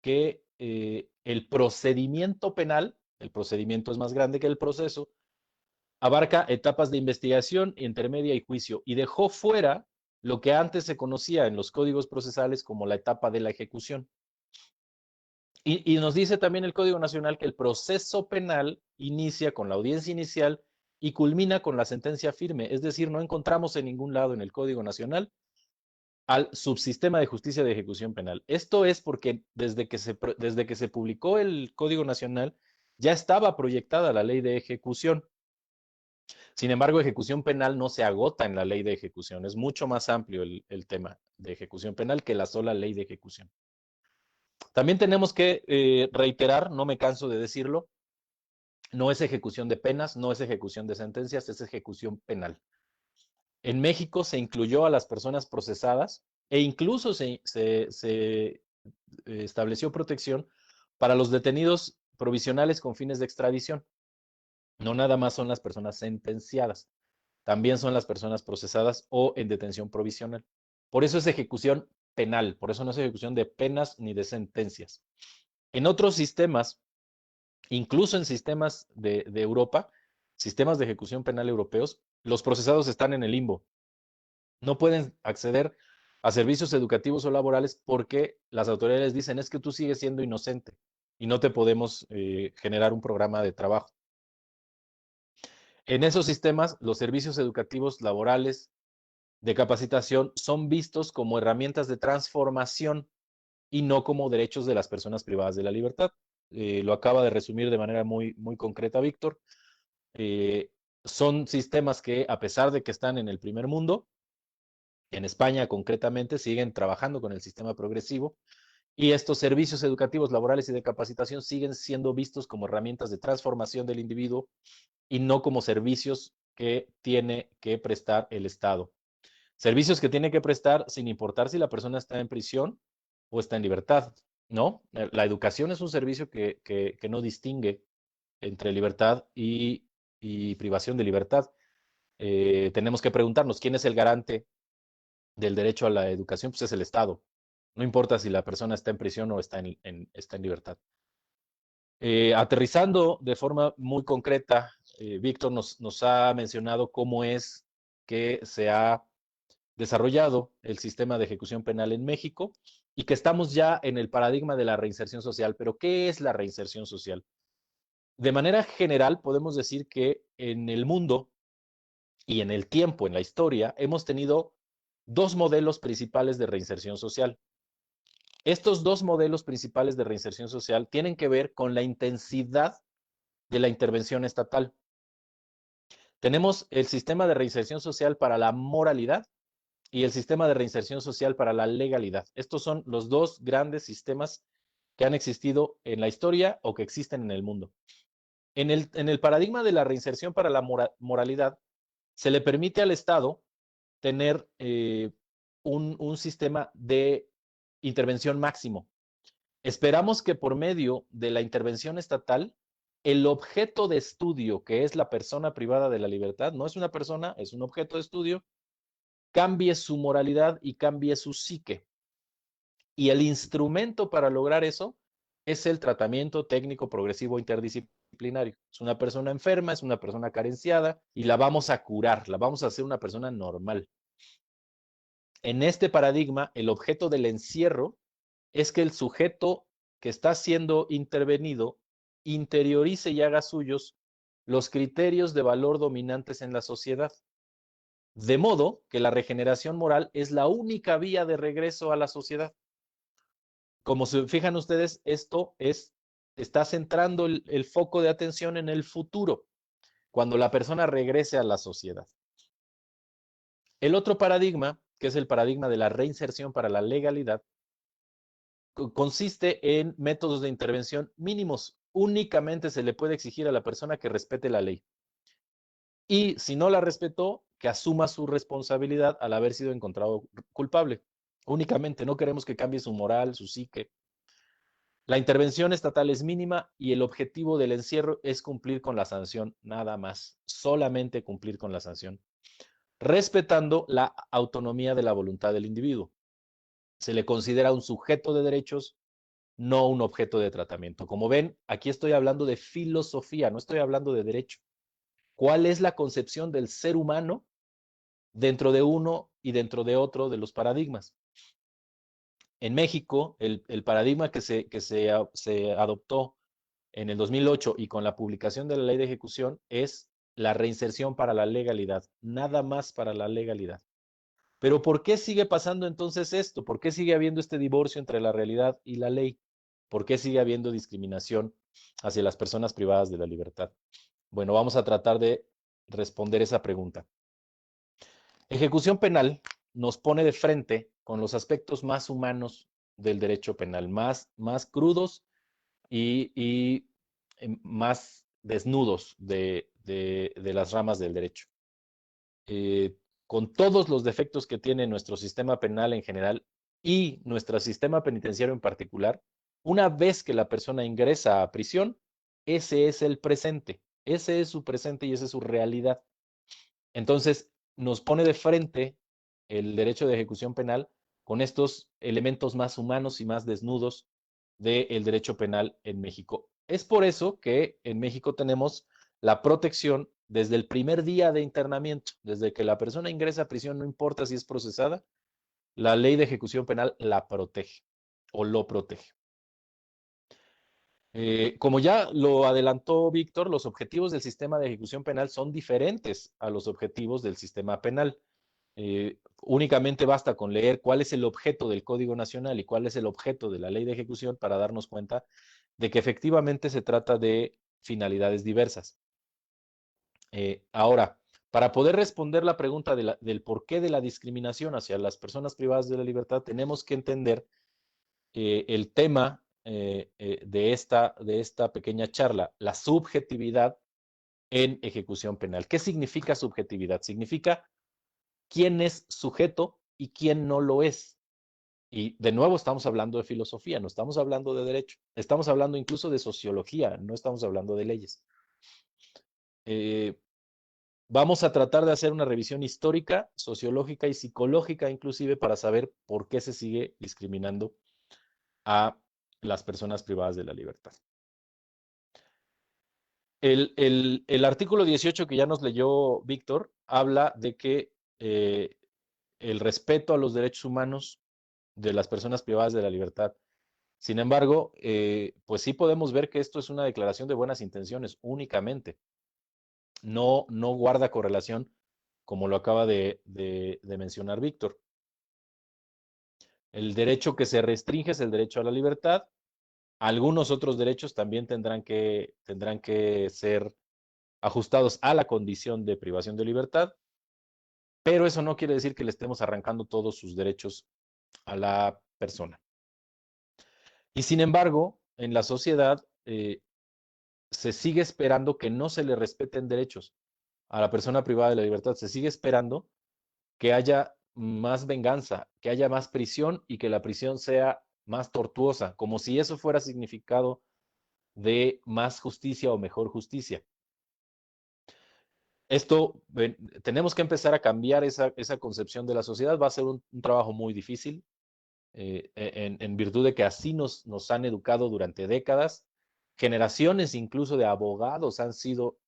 que el procedimiento penal, el procedimiento es más grande que el proceso, abarca etapas de investigación, intermedia y juicio, y dejó fuera lo que antes se conocía en los códigos procesales como la etapa de la ejecución. Y nos dice también el Código Nacional que el proceso penal inicia con la audiencia inicial y culmina con la sentencia firme. Es decir, no encontramos en ningún lado en el Código Nacional al subsistema de justicia de ejecución penal. Esto es porque desde que se publicó el Código Nacional ya estaba proyectada la ley de ejecución. Sin embargo, ejecución penal no se agota en la ley de ejecución. Es mucho más amplio el tema de ejecución penal que la sola ley de ejecución. También tenemos que reiterar, no me canso de decirlo, no es ejecución de penas, no es ejecución de sentencias, es ejecución penal. En México se incluyó a las personas procesadas e incluso se estableció protección para los detenidos provisionales con fines de extradición. No nada más son las personas sentenciadas, también son las personas procesadas o en detención provisional. Por eso es ejecución penal, por eso no es ejecución de penas ni de sentencias. En otros sistemas, incluso en sistemas de Europa, sistemas de ejecución penal europeos, los procesados están en el limbo. No pueden acceder a servicios educativos o laborales porque las autoridades dicen es que tú sigues siendo inocente y no te podemos generar un programa de trabajo. En esos sistemas, los servicios educativos, laborales, de capacitación son vistos como herramientas de transformación y no como derechos de las personas privadas de la libertad. Lo acaba de resumir de manera muy, muy concreta Víctor. Son sistemas que, a pesar de que están en el primer mundo, en España concretamente, siguen trabajando con el sistema progresivo y estos servicios educativos, laborales y de capacitación siguen siendo vistos como herramientas de transformación del individuo y no como servicios que tiene que prestar el Estado. Servicios que tiene que prestar sin importar si la persona está en prisión o está en libertad, ¿no? La educación es un servicio que no distingue entre libertad y privación de libertad. Tenemos que preguntarnos quién es el garante del derecho a la educación, pues es el Estado. No importa si la persona está en prisión o está en libertad. Aterrizando de forma muy concreta Víctor nos ha mencionado cómo es que se ha desarrollado el sistema de ejecución penal en México y que estamos ya en el paradigma de la reinserción social. Pero, ¿qué es la reinserción social? De manera general, podemos decir que en el mundo y en el tiempo, en la historia, hemos tenido dos modelos principales de reinserción social. Estos dos modelos principales de reinserción social tienen que ver con la intensidad de la intervención estatal. Tenemos el sistema de reinserción social para la moralidad y el sistema de reinserción social para la legalidad. Estos son los dos grandes sistemas que han existido en la historia o que existen en el mundo. En el paradigma de la reinserción para la moralidad, se le permite al Estado tener un sistema de intervención máximo. Esperamos que por medio de la intervención estatal, el objeto de estudio, que es la persona privada de la libertad, no es una persona, es un objeto de estudio, cambie su moralidad y cambie su psique. Y el instrumento para lograr eso es el tratamiento técnico progresivo interdisciplinario. Es una persona enferma, es una persona carenciada y la vamos a curar, la vamos a hacer una persona normal. En este paradigma, el objeto del encierro es que el sujeto que está siendo intervenido interiorice y haga suyos los criterios de valor dominantes en la sociedad. De modo que la regeneración moral es la única vía de regreso a la sociedad. Como se fijan ustedes, esto está centrando el foco de atención en el futuro, cuando la persona regrese a la sociedad. El otro paradigma, que es el paradigma de la reinserción para la legalidad, consiste en métodos de intervención mínimos. Únicamente se le puede exigir a la persona que respete la ley. Y si no la respetó, que asuma su responsabilidad al haber sido encontrado culpable. Únicamente, no queremos que cambie su moral, su psique. La intervención estatal es mínima y el objetivo del encierro es cumplir con la sanción, nada más. Solamente cumplir con la sanción, respetando la autonomía de la voluntad del individuo. Se le considera un sujeto de derechos, no un objeto de tratamiento. Como ven, aquí estoy hablando de filosofía, no estoy hablando de derecho. ¿Cuál es la concepción del ser humano dentro de uno y dentro de otro de los paradigmas? En México, el paradigma que se adoptó en el 2008 y con la publicación de la ley de ejecución es la reinserción para la legalidad, nada más para la legalidad. Pero ¿por qué sigue pasando entonces esto? ¿Por qué sigue habiendo este divorcio entre la realidad y la ley? ¿Por qué sigue habiendo discriminación hacia las personas privadas de la libertad? Bueno, vamos a tratar de responder esa pregunta. Ejecución penal nos pone de frente con los aspectos más humanos del derecho penal, más crudos y más desnudos de las ramas del derecho. Con todos los defectos que tiene nuestro sistema penal en general y nuestro sistema penitenciario en particular, una vez que la persona ingresa a prisión, ese es el presente, ese es su presente y esa es su realidad. Entonces, nos pone de frente el derecho de ejecución penal con estos elementos más humanos y más desnudos del derecho penal en México. Es por eso que en México tenemos la protección desde el primer día de internamiento, desde que la persona ingresa a prisión, no importa si es procesada, la ley de ejecución penal la protege o lo protege. Como ya lo adelantó Víctor, los objetivos del sistema de ejecución penal son diferentes a los objetivos del sistema penal. Únicamente basta con leer cuál es el objeto del Código Nacional y cuál es el objeto de la ley de ejecución para darnos cuenta de que efectivamente se trata de finalidades diversas. Ahora, para poder responder la pregunta del porqué de la discriminación hacia las personas privadas de la libertad, tenemos que entender el tema de esta pequeña charla, la subjetividad en ejecución penal. ¿Qué significa subjetividad? Significa quién es sujeto y quién no lo es. Y de nuevo estamos hablando de filosofía, no estamos hablando de derecho, estamos hablando incluso de sociología, no estamos hablando de leyes. Vamos a tratar de hacer una revisión histórica, sociológica y psicológica inclusive para saber por qué se sigue discriminando a las personas privadas de la libertad. El artículo 18 que ya nos leyó Víctor habla de que el respeto a los derechos humanos de las personas privadas de la libertad. Sin embargo, pues sí podemos ver que esto es una declaración de buenas intenciones únicamente. No guarda correlación, como lo acaba de mencionar Víctor. El derecho que se restringe es el derecho a la libertad. Algunos otros derechos también tendrán que ser ajustados a la condición de privación de libertad, pero eso no quiere decir que le estemos arrancando todos sus derechos a la persona. Y sin embargo, en la sociedad se sigue esperando que no se le respeten derechos a la persona privada de la libertad. Se sigue esperando que haya más venganza, que haya más prisión y que la prisión sea más tortuosa, como si eso fuera significado de más justicia o mejor justicia. Esto, tenemos que empezar a cambiar esa concepción de la sociedad. Va a ser un trabajo muy difícil, en virtud de que así nos han educado durante décadas. Generaciones incluso de abogados han sido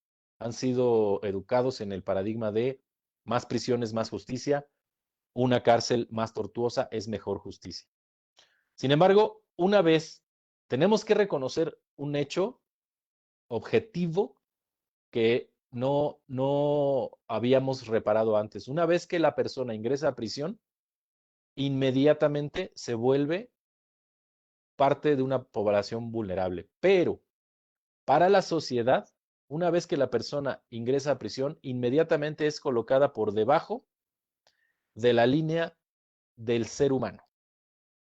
educados en el paradigma de más prisiones, más justicia, una cárcel más tortuosa es mejor justicia. Sin embargo, una vez tenemos que reconocer un hecho objetivo que no habíamos reparado antes. Una vez que la persona ingresa a prisión, inmediatamente se vuelve parte de una población vulnerable. Pero para la sociedad, una vez que la persona ingresa a prisión, inmediatamente es colocada por debajo de la línea del ser humano.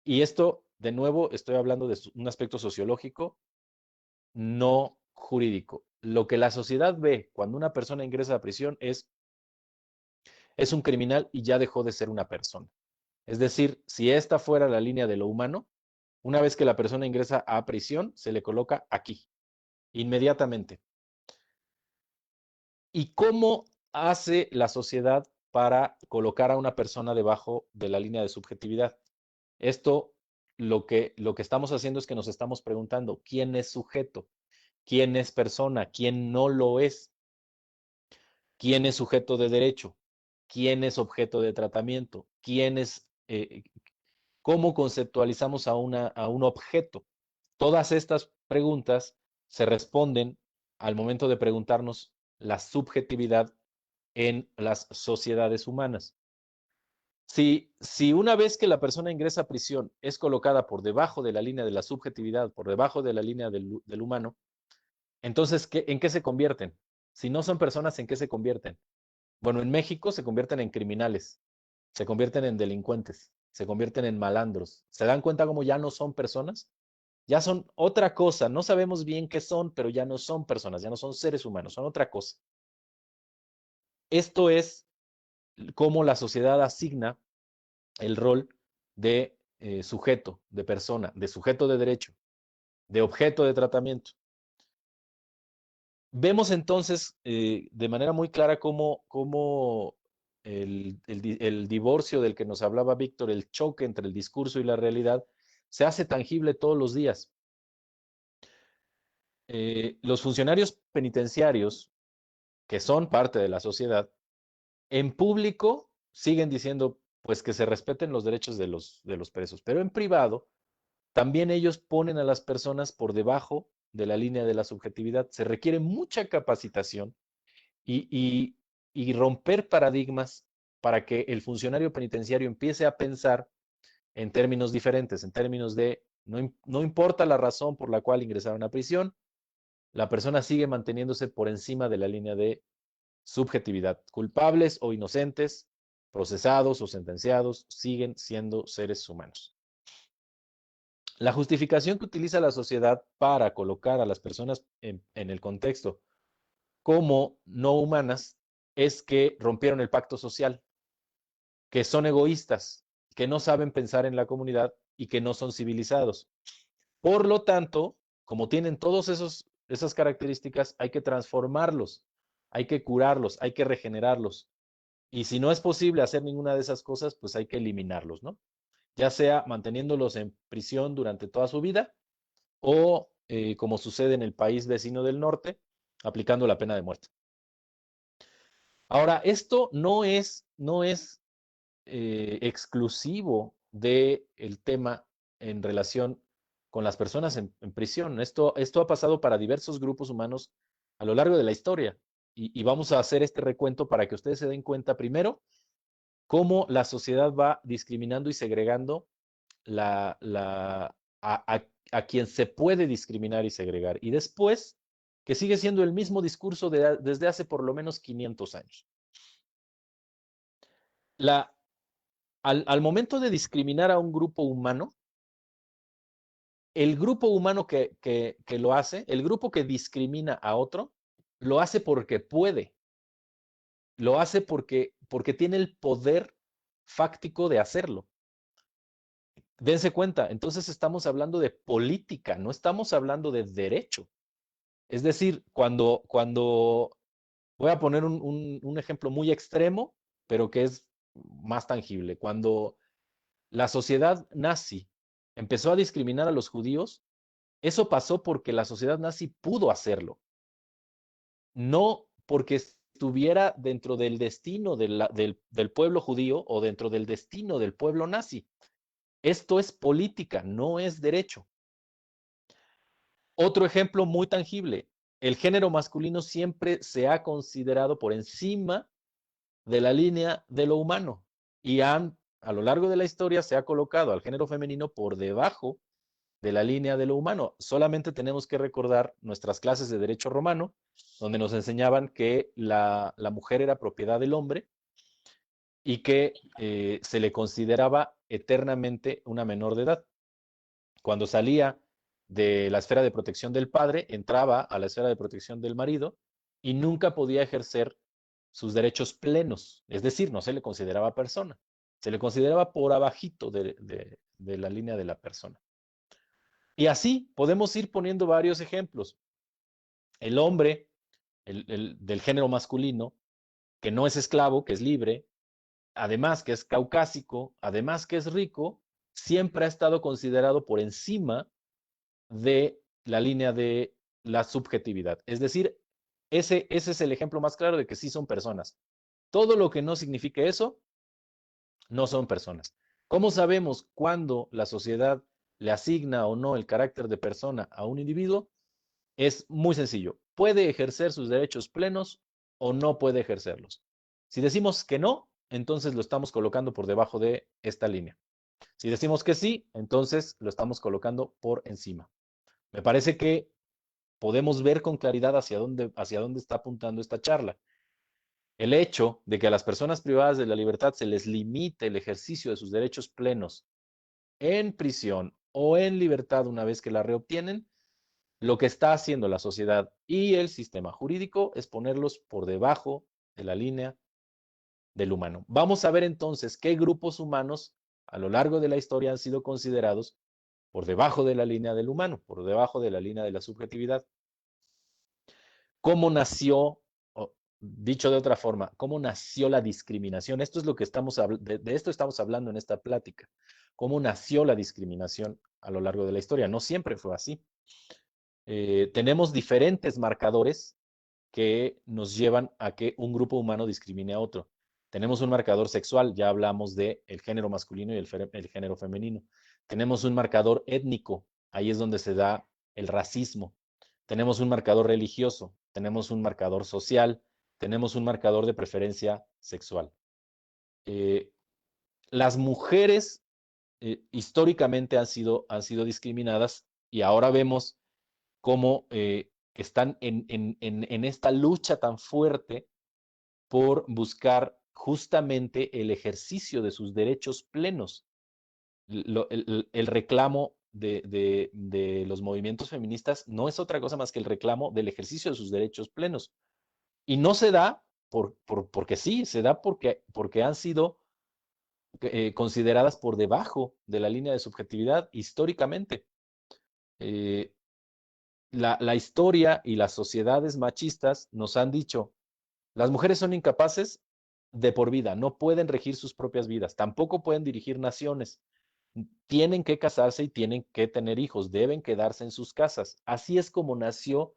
Y esto, de nuevo, estoy hablando de un aspecto sociológico, no jurídico. Lo que la sociedad ve cuando una persona ingresa a prisión es un criminal y ya dejó de ser una persona. Es decir, si esta fuera la línea de lo humano, una vez que la persona ingresa a prisión, se le coloca aquí, inmediatamente. ¿Y cómo hace la sociedad para colocar a una persona debajo de la línea de subjetividad? Esto, lo que estamos haciendo es que nos estamos preguntando, ¿quién es sujeto? ¿Quién es persona? ¿Quién no lo es? ¿Quién es sujeto de derecho? ¿Quién es objeto de tratamiento? ¿Quién es, cómo conceptualizamos a un objeto? Todas estas preguntas se responden al momento de preguntarnos la subjetividad en las sociedades humanas. Si una vez que la persona ingresa a prisión es colocada por debajo de la línea de la subjetividad, por debajo de la línea del humano, entonces, ¿en qué se convierten? Si no son personas, ¿en qué se convierten? Bueno, en México se convierten en criminales, se convierten en delincuentes, se convierten en malandros. ¿Se dan cuenta cómo ya no son personas? Ya son otra cosa. No sabemos bien qué son, pero ya no son personas, ya no son seres humanos, son otra cosa. Esto es cómo la sociedad asigna el rol de sujeto, de persona, de sujeto de derecho, de objeto de tratamiento. Vemos entonces de manera muy clara cómo el divorcio del que nos hablaba Víctor, el choque entre el discurso y la realidad, se hace tangible todos los días. Los funcionarios penitenciarios, que son parte de la sociedad, en público siguen diciendo pues que se respeten los derechos de los presos, pero en privado también ellos ponen a las personas por debajo de la línea de la subjetividad. Se requiere mucha capacitación y romper paradigmas para que el funcionario penitenciario empiece a pensar en términos diferentes, en términos de no importa la razón por la cual ingresaron a prisión, la persona sigue manteniéndose por encima de la línea de subjetividad. Culpables o inocentes, procesados o sentenciados, siguen siendo seres humanos. La justificación que utiliza la sociedad para colocar a las personas en el contexto como no humanas es que rompieron el pacto social, que son egoístas, que no saben pensar en la comunidad y que no son civilizados. Por lo tanto, como tienen todas esas características, hay que transformarlos, hay que curarlos, hay que regenerarlos. Y si no es posible hacer ninguna de esas cosas, pues hay que eliminarlos, ¿no? Ya sea manteniéndolos en prisión durante toda su vida o, como sucede en el país vecino del norte, aplicando la pena de muerte. Ahora, esto no es exclusivo del tema en relación con las personas en prisión. Esto ha pasado para diversos grupos humanos a lo largo de la historia. Y vamos a hacer este recuento para que ustedes se den cuenta primero cómo la sociedad va discriminando y segregando a quien se puede discriminar y segregar. Y después, que sigue siendo el mismo discurso desde hace por lo menos 500 años. Al momento de discriminar a un grupo humano, el grupo humano que lo hace, el grupo que discrimina a otro, lo hace porque puede. Lo hace porque tiene el poder fáctico de hacerlo. Dense cuenta, entonces estamos hablando de política, no estamos hablando de derecho. Es decir, cuando voy a poner un ejemplo muy extremo, pero que es más tangible. Cuando la sociedad nazi empezó a discriminar a los judíos, eso pasó porque la sociedad nazi pudo hacerlo. No porque estuviera dentro del destino del pueblo judío o dentro del destino del pueblo nazi. Esto es política, no es derecho. Otro ejemplo muy tangible, el género masculino siempre se ha considerado por encima de la línea de lo humano y a lo largo de la historia se ha colocado al género femenino por debajo de la línea de lo humano. Solamente tenemos que recordar nuestras clases de derecho romano, donde nos enseñaban que la mujer era propiedad del hombre y que se le consideraba eternamente una menor de edad. Cuando salía de la esfera de protección del padre, entraba a la esfera de protección del marido y nunca podía ejercer sus derechos plenos, es decir, no se le consideraba persona, se le consideraba por abajito de la línea de la persona. Y así podemos ir poniendo varios ejemplos. El hombre del género masculino, que no es esclavo, que es libre, además que es caucásico, además que es rico, siempre ha estado considerado por encima de la línea de la subjetividad. Es decir, ese es el ejemplo más claro de que sí son personas. Todo lo que no signifique eso, no son personas. ¿Cómo sabemos cuándo la sociedad le asigna o no el carácter de persona a un individuo? Es muy sencillo. Puede ejercer sus derechos plenos o no puede ejercerlos. Si decimos que no, entonces lo estamos colocando por debajo de esta línea. Si decimos que sí, entonces lo estamos colocando por encima. Me parece que podemos ver con claridad hacia dónde está apuntando esta charla. El hecho de que a las personas privadas de la libertad se les limite el ejercicio de sus derechos plenos en prisión o en libertad una vez que la reobtienen, lo que está haciendo la sociedad y el sistema jurídico es ponerlos por debajo de la línea del humano. Vamos a ver entonces qué grupos humanos a lo largo de la historia han sido considerados por debajo de la línea del humano, por debajo de la línea de la subjetividad. ¿Cómo nació, o dicho de otra forma, cómo nació la discriminación? Esto es lo que de esto estamos hablando en esta plática. ¿Cómo nació la discriminación a lo largo de la historia? No siempre fue así. Tenemos diferentes marcadores que nos llevan a que un grupo humano discrimine a otro. Tenemos un marcador sexual, ya hablamos del género masculino y el género femenino. Tenemos un marcador étnico, ahí es donde se da el racismo. Tenemos un marcador religioso, tenemos un marcador social, tenemos un marcador de preferencia sexual. Las mujeres históricamente han sido discriminadas y ahora vemos cómo están en esta lucha tan fuerte por buscar justamente el ejercicio de sus derechos plenos. El reclamo de los movimientos feministas no es otra cosa más que el reclamo del ejercicio de sus derechos plenos. Y no se da porque sí, se da porque han sido consideradas por debajo de la línea de subjetividad históricamente. La historia y las sociedades machistas nos han dicho, las mujeres son incapaces de por vida, no pueden regir sus propias vidas, tampoco pueden dirigir naciones, tienen que casarse y tienen que tener hijos, deben quedarse en sus casas. Así es como nació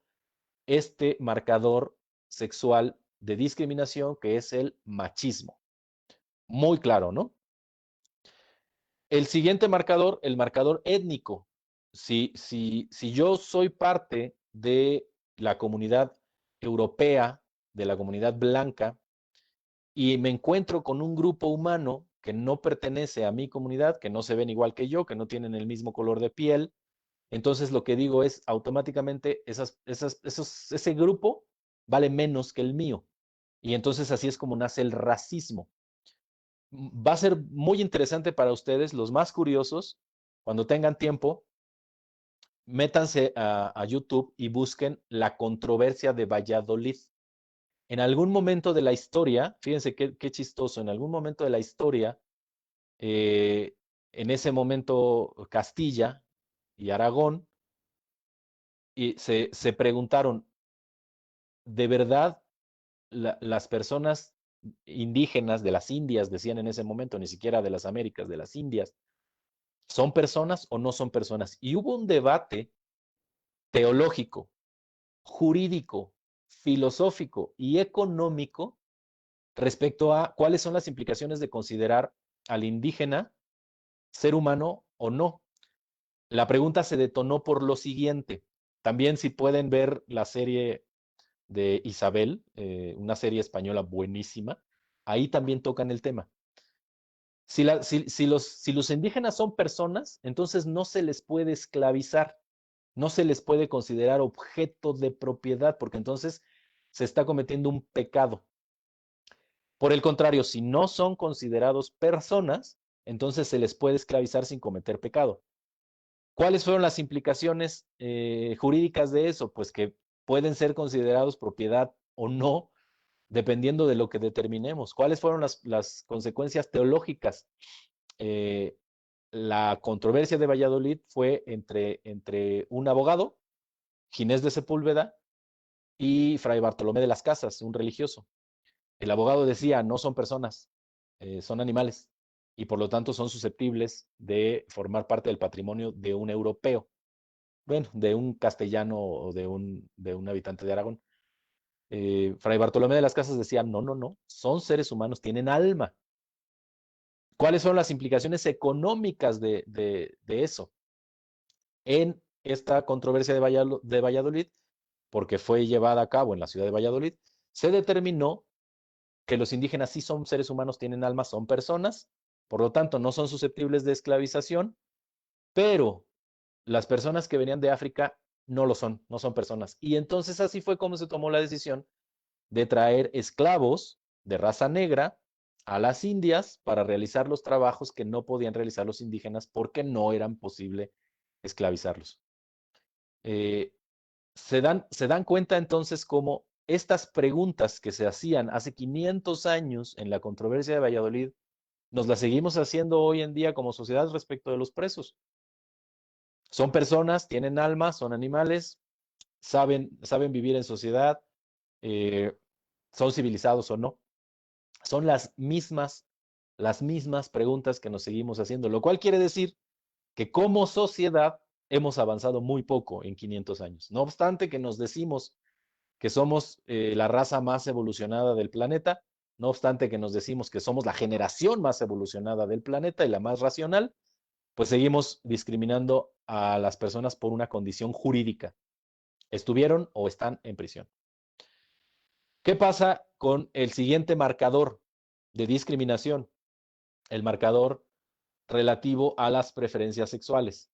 este marcador sexual de discriminación que es el machismo. Muy claro, ¿no? El siguiente marcador, el marcador étnico. Si yo soy parte de la comunidad europea, de la comunidad blanca, y me encuentro con un grupo humano que no pertenece a mi comunidad, que no se ven igual que yo, que no tienen el mismo color de piel, entonces lo que digo es automáticamente ese grupo vale menos que el mío. Y entonces así es como nace el racismo. Va a ser muy interesante para ustedes, los más curiosos, cuando tengan tiempo, métanse a YouTube y busquen la controversia de Valladolid. En algún momento de la historia, fíjense qué chistoso, en algún momento de la historia, en ese momento Castilla y Aragón, y se preguntaron, ¿de verdad las personas indígenas de las Indias, decían en ese momento, ni siquiera de las Américas, de las Indias, son personas o no son personas? Y hubo un debate teológico, jurídico, filosófico y económico respecto a cuáles son las implicaciones de considerar al indígena ser humano o no. La pregunta se detonó por lo siguiente. También si pueden ver la serie de Isabel, una serie española buenísima, ahí también tocan el tema. Si los indígenas son personas, entonces no se les puede esclavizar, no se les puede considerar objeto de propiedad, porque entonces se está cometiendo un pecado. Por el contrario, si no son considerados personas, entonces se les puede esclavizar sin cometer pecado. ¿Cuáles fueron las implicaciones jurídicas de eso? Pues que pueden ser considerados propiedad o no, dependiendo de lo que determinemos. ¿Cuáles fueron las consecuencias teológicas? La controversia de Valladolid fue entre un abogado, Ginés de Sepúlveda, y Fray Bartolomé de las Casas, un religioso. El abogado decía, no son personas, son animales, y por lo tanto son susceptibles de formar parte del patrimonio de un europeo, bueno, de un castellano o de un habitante de Aragón. Fray Bartolomé de las Casas decía, no, no, no, son seres humanos, tienen alma. ¿Cuáles son las implicaciones económicas de eso? En esta controversia de Valladolid, porque fue llevada a cabo en la ciudad de Valladolid, se determinó que los indígenas sí son seres humanos, tienen alma, son personas, por lo tanto no son susceptibles de esclavización, pero las personas que venían de África no lo son, no son personas. Y entonces así fue como se tomó la decisión de traer esclavos de raza negra a las Indias para realizar los trabajos que no podían realizar los indígenas porque no eran posible esclavizarlos. Se dan cuenta entonces cómo estas preguntas que se hacían hace 500 años en la controversia de Valladolid, nos las seguimos haciendo hoy en día como sociedad respecto de los presos. Son personas, tienen alma, son animales, saben vivir en sociedad, son civilizados o no. Son las mismas preguntas que nos seguimos haciendo, lo cual quiere decir que como sociedad hemos avanzado muy poco en 500 años. No obstante que nos decimos que somos la raza más evolucionada del planeta, no obstante que nos decimos que somos la generación más evolucionada del planeta y la más racional, pues seguimos discriminando a las personas por una condición jurídica. Estuvieron o están en prisión. ¿Qué pasa con el siguiente marcador de discriminación? El marcador relativo a las preferencias sexuales,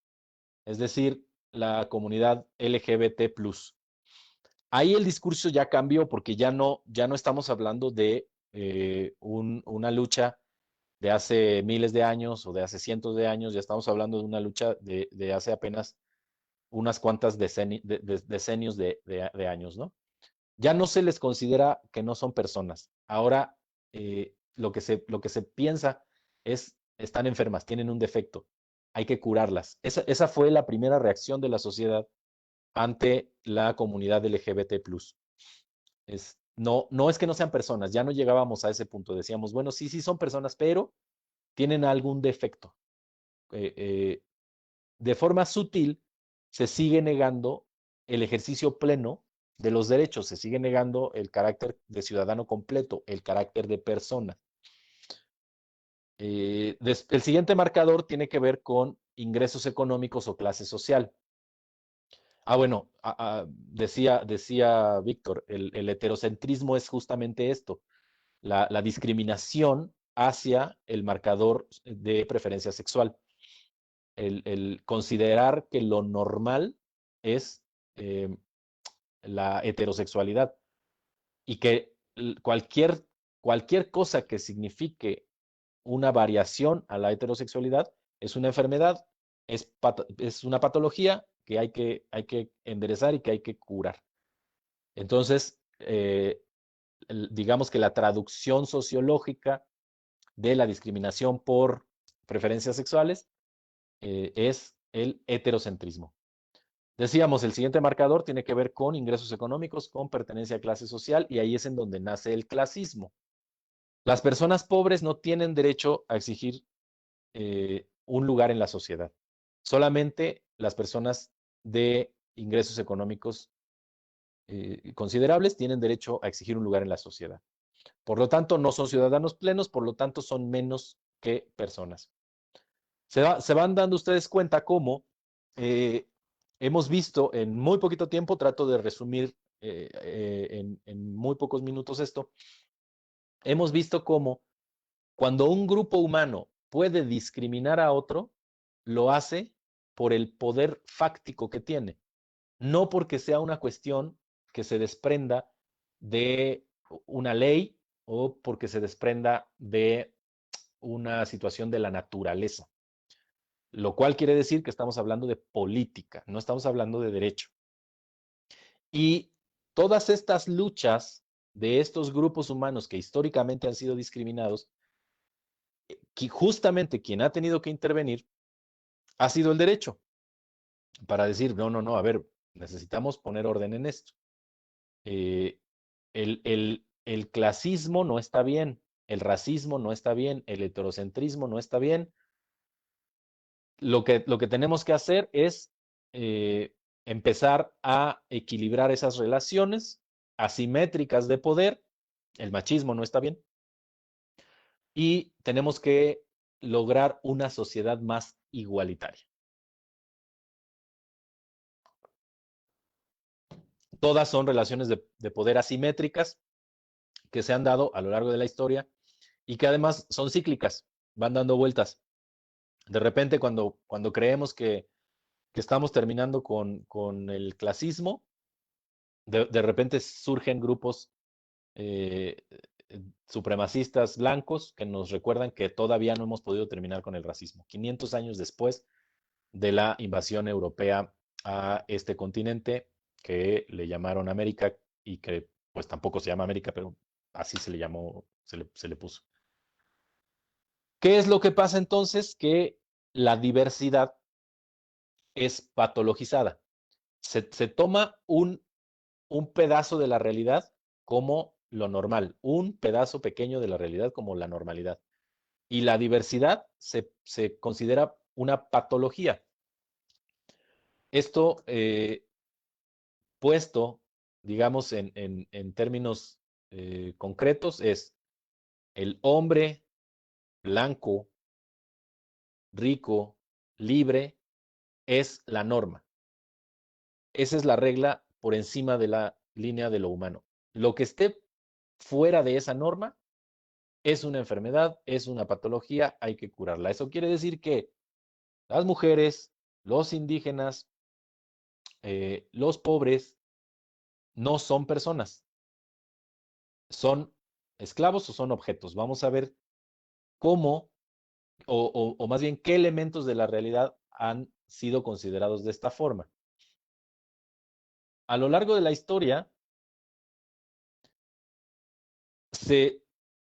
es decir, la comunidad LGBT+. Ahí el discurso ya cambió porque ya no estamos hablando de una lucha de hace miles de años o de hace cientos de años, ya estamos hablando de una lucha de hace apenas unas cuantas decenios de años, ¿no? Ya no se les considera que no son personas. Ahora lo que se piensa es, están enfermas, tienen un defecto, hay que curarlas. Esa fue la primera reacción de la sociedad ante la comunidad LGBT+. No es que no sean personas, ya no llegábamos a ese punto. Decíamos, bueno, sí son personas, pero tienen algún defecto. De forma sutil, se sigue negando el ejercicio pleno de los derechos, se sigue negando el carácter de ciudadano completo, el carácter de persona. El siguiente marcador tiene que ver con ingresos económicos o clase social. Bueno, decía Víctor, el heterocentrismo es justamente esto, la discriminación hacia el marcador de preferencia sexual. El considerar que lo normal es la heterosexualidad y que cualquier cosa que signifique una variación a la heterosexualidad es una enfermedad, es una patología que hay que enderezar y que hay que curar. Entonces, digamos que la traducción sociológica de la discriminación por preferencias sexuales es el heterocentrismo. Decíamos, el siguiente marcador tiene que ver con ingresos económicos, con pertenencia a clase social, y ahí es en donde nace el clasismo. Las personas pobres no tienen derecho a exigir un lugar en la sociedad. Solamente las personas de ingresos económicos considerables tienen derecho a exigir un lugar en la sociedad. Por lo tanto, no son ciudadanos plenos, por lo tanto, son menos que personas. Se van dando ustedes cuenta cómo hemos visto en muy poquito tiempo, trato de resumir en muy pocos minutos esto, hemos visto cómo cuando un grupo humano puede discriminar a otro, lo hace por el poder fáctico que tiene, no porque sea una cuestión que se desprenda de una ley o porque se desprenda de una situación de la naturaleza. Lo cual quiere decir que estamos hablando de política, no estamos hablando de derecho. Y todas estas luchas de estos grupos humanos que históricamente han sido discriminados, que justamente quien ha tenido que intervenir ha sido el derecho, para decir, no, a ver, necesitamos poner orden en esto. El clasismo no está bien, el racismo no está bien, el heterocentrismo no está bien. Lo que tenemos que hacer es empezar a equilibrar esas relaciones asimétricas de poder. El machismo no está bien. Y tenemos que lograr una sociedad más igualitaria. Todas son relaciones de poder asimétricas que se han dado a lo largo de la historia y que además son cíclicas, van dando vueltas. De repente, cuando creemos que estamos terminando con el clasismo, de repente surgen grupos supremacistas blancos que nos recuerdan que todavía no hemos podido terminar con el racismo. 500 años después de la invasión europea a este continente que le llamaron América y que pues tampoco se llama América, pero así se le llamó, se le puso. ¿Qué es lo que pasa entonces? Que la diversidad es patologizada. Se toma un pedazo de la realidad como lo normal, un pedazo pequeño de la realidad como la normalidad. Y la diversidad se considera una patología. Esto puesto, digamos, en términos concretos, es el hombre blanco, rico, libre, es la norma. Esa es la regla por encima de la línea de lo humano. Lo que esté fuera de esa norma es una enfermedad, es una patología, hay que curarla. Eso quiere decir que las mujeres, los indígenas, los pobres, no son personas. Son esclavos o son objetos. Vamos a ver cómo, o más bien qué elementos de la realidad han sido considerados de esta forma. A lo largo de la historia,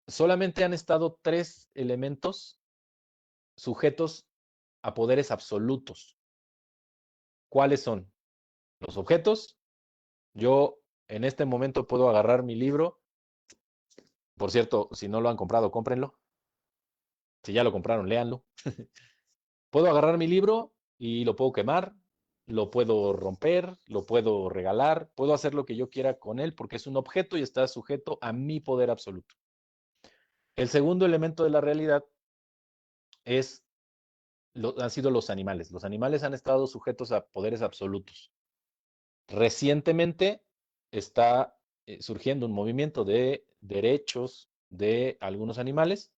solamente han estado 3 elementos sujetos a poderes absolutos. ¿Cuáles son? Los objetos. Yo en este momento puedo agarrar mi libro. Por cierto, si no lo han comprado, cómprenlo. Si ya lo compraron, léanlo. Puedo agarrar mi libro y lo puedo quemar, lo puedo romper, lo puedo regalar, puedo hacer lo que yo quiera con él porque es un objeto y está sujeto a mi poder absoluto. El segundo elemento de la realidad han sido los animales. Los animales han estado sujetos a poderes absolutos. Recientemente está surgiendo un movimiento de derechos de algunos animales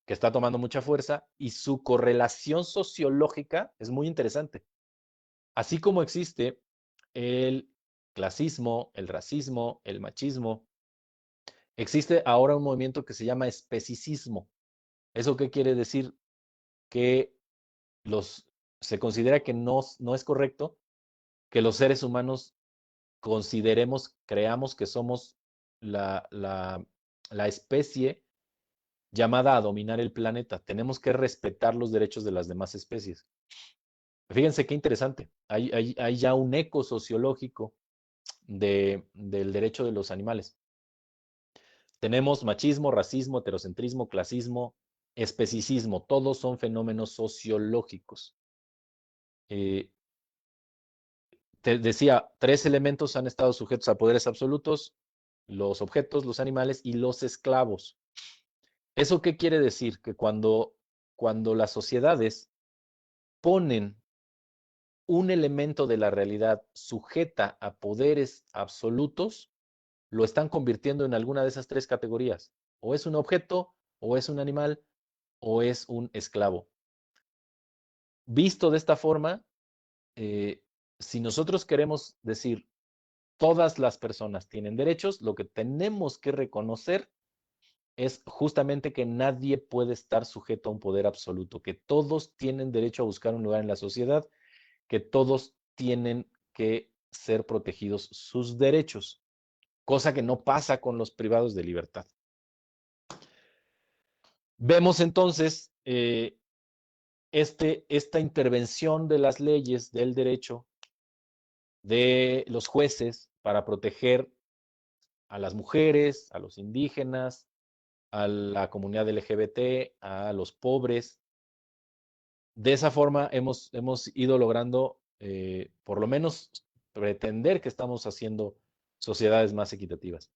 que está tomando mucha fuerza y su correlación sociológica es muy interesante. Así como existe el clasismo, el racismo, el machismo, existe ahora un movimiento que se llama especicismo. ¿Eso qué quiere decir? Que se considera que no es correcto que los seres humanos creamos que somos la especie llamada a dominar el planeta. Tenemos que respetar los derechos de las demás especies. Fíjense qué interesante. Hay ya un eco sociológico del derecho de los animales. Tenemos machismo, racismo, heterocentrismo, clasismo, especicismo. Todos son fenómenos sociológicos. Te decía, 3 elementos han estado sujetos a poderes absolutos: los objetos, los animales y los esclavos. ¿Eso qué quiere decir? Que cuando las sociedades ponen un elemento de la realidad sujeta a poderes absolutos, lo están convirtiendo en alguna de esas 3 categorías. O es un objeto, o es un animal, o es un esclavo. Visto de esta forma, si nosotros queremos decir todas las personas tienen derechos, lo que tenemos que reconocer es justamente que nadie puede estar sujeto a un poder absoluto, que todos tienen derecho a buscar un lugar en la sociedad, que todos tienen que ser protegidos sus derechos, cosa que no pasa con los privados de libertad. Vemos entonces esta intervención de las leyes, del derecho, de los jueces para proteger a las mujeres, a los indígenas, a la comunidad LGBT, a los pobres. De esa forma hemos ido logrando, por lo menos, pretender que estamos haciendo sociedades más equitativas.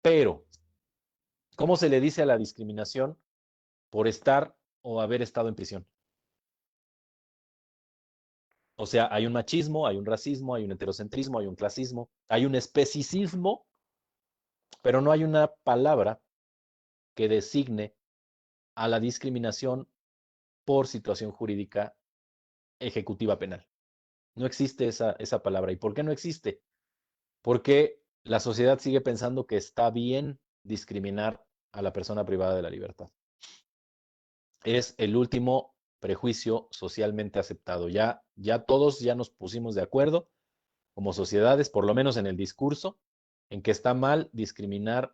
Pero, ¿cómo se le dice a la discriminación por estar o haber estado en prisión? O sea, hay un machismo, hay un racismo, hay un heterocentrismo, hay un clasismo, hay un especicismo, pero no hay una palabra que designe a la discriminación por situación jurídica ejecutiva penal. No existe esa palabra. ¿Y por qué no existe? Porque la sociedad sigue pensando que está bien discriminar a la persona privada de la libertad. Es el último prejuicio socialmente aceptado. Ya todos ya nos pusimos de acuerdo como sociedades, por lo menos en el discurso, en que está mal discriminar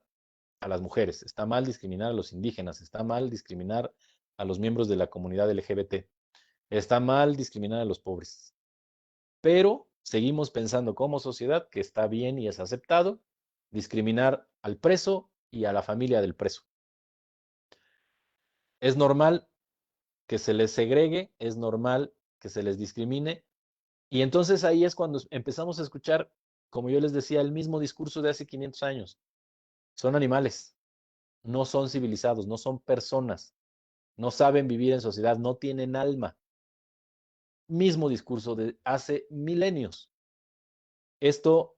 a las mujeres, está mal discriminar a los indígenas, está mal discriminar a los miembros de la comunidad LGBT, está mal discriminar a los pobres. Pero seguimos pensando como sociedad que está bien y es aceptado discriminar al preso y a la familia del preso. Es normal que se les segregue, es normal que se les discrimine, y entonces ahí es cuando empezamos a escuchar, como yo les decía, el mismo discurso de hace 500 años. Son animales, no son civilizados, no son personas, no saben vivir en sociedad, no tienen alma. Mismo discurso de hace milenios. Esto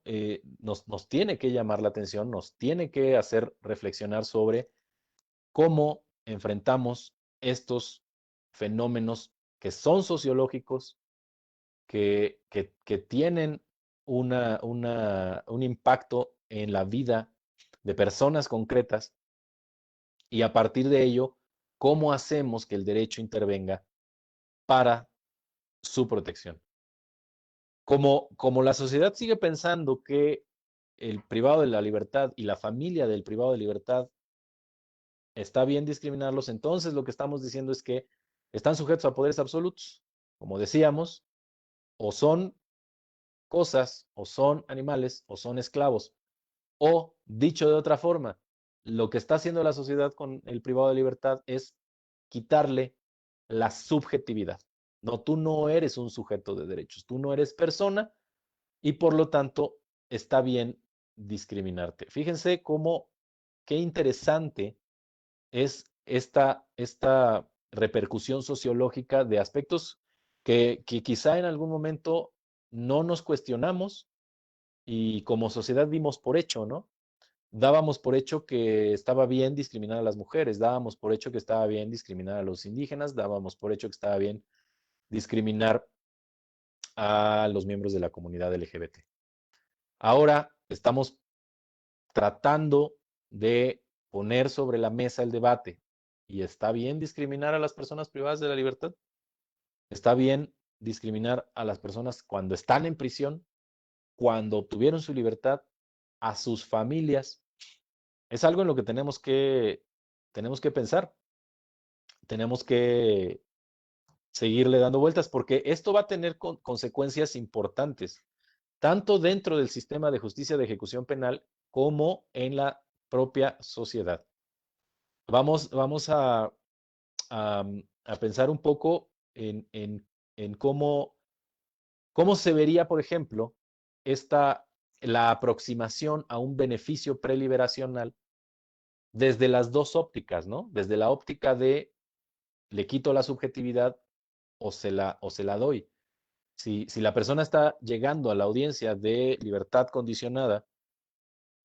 nos tiene que llamar la atención, nos tiene que hacer reflexionar sobre cómo enfrentamos estos fenómenos que son sociológicos, que tienen un impacto en la vida de personas concretas, y a partir de ello, cómo hacemos que el derecho intervenga para su protección. Como la sociedad sigue pensando que el privado de la libertad y la familia del privado de libertad está bien discriminarlos, entonces lo que estamos diciendo es que están sujetos a poderes absolutos. Como decíamos, o son cosas, o son animales, o son esclavos. O, dicho de otra forma, lo que está haciendo la sociedad con el privado de libertad es quitarle la subjetividad. No, tú no eres un sujeto de derechos, tú no eres persona y por lo tanto está bien discriminarte. Fíjense qué interesante es esta repercusión sociológica de aspectos que quizá en algún momento no nos cuestionamos y como sociedad dimos por hecho, ¿no? Dábamos por hecho que estaba bien discriminar a las mujeres, dábamos por hecho que estaba bien discriminar a los indígenas, dábamos por hecho que estaba bien discriminar a los miembros de la comunidad LGBT. Ahora estamos tratando de poner sobre la mesa el debate. ¿Y está bien discriminar a las personas privadas de la libertad? ¿Está bien discriminar a las personas cuando están en prisión, cuando obtuvieron su libertad, a sus familias? Es algo en lo que tenemos que pensar, tenemos que seguirle dando vueltas porque esto va a tener consecuencias importantes, tanto dentro del sistema de justicia de ejecución penal como en la propia sociedad. Vamos a pensar un poco en cómo se vería, por ejemplo, la aproximación a un beneficio preliberacional desde las dos ópticas, ¿no? Desde la óptica de le quito la subjetividad o se la doy. Si la persona está llegando a la audiencia de libertad condicionada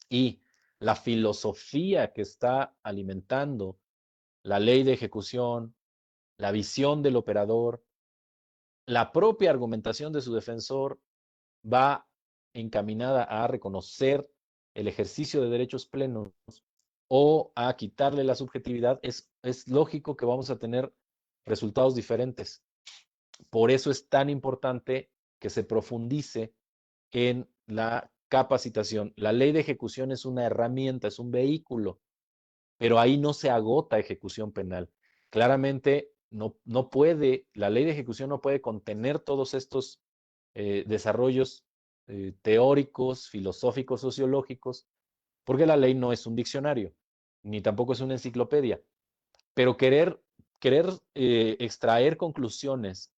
y la filosofía que está alimentando la ley de ejecución, la visión del operador, la propia argumentación de su defensor va encaminada a reconocer el ejercicio de derechos plenos o a quitarle la subjetividad, es lógico que vamos a tener resultados diferentes. Por eso es tan importante que se profundice en la capacitación. La ley de ejecución es una herramienta, es un vehículo, pero ahí no se agota ejecución penal. Claramente no puede, la ley de ejecución no puede contener todos estos desarrollos teóricos, filosóficos, sociológicos, porque la ley no es un diccionario, ni tampoco es una enciclopedia. Pero querer extraer conclusiones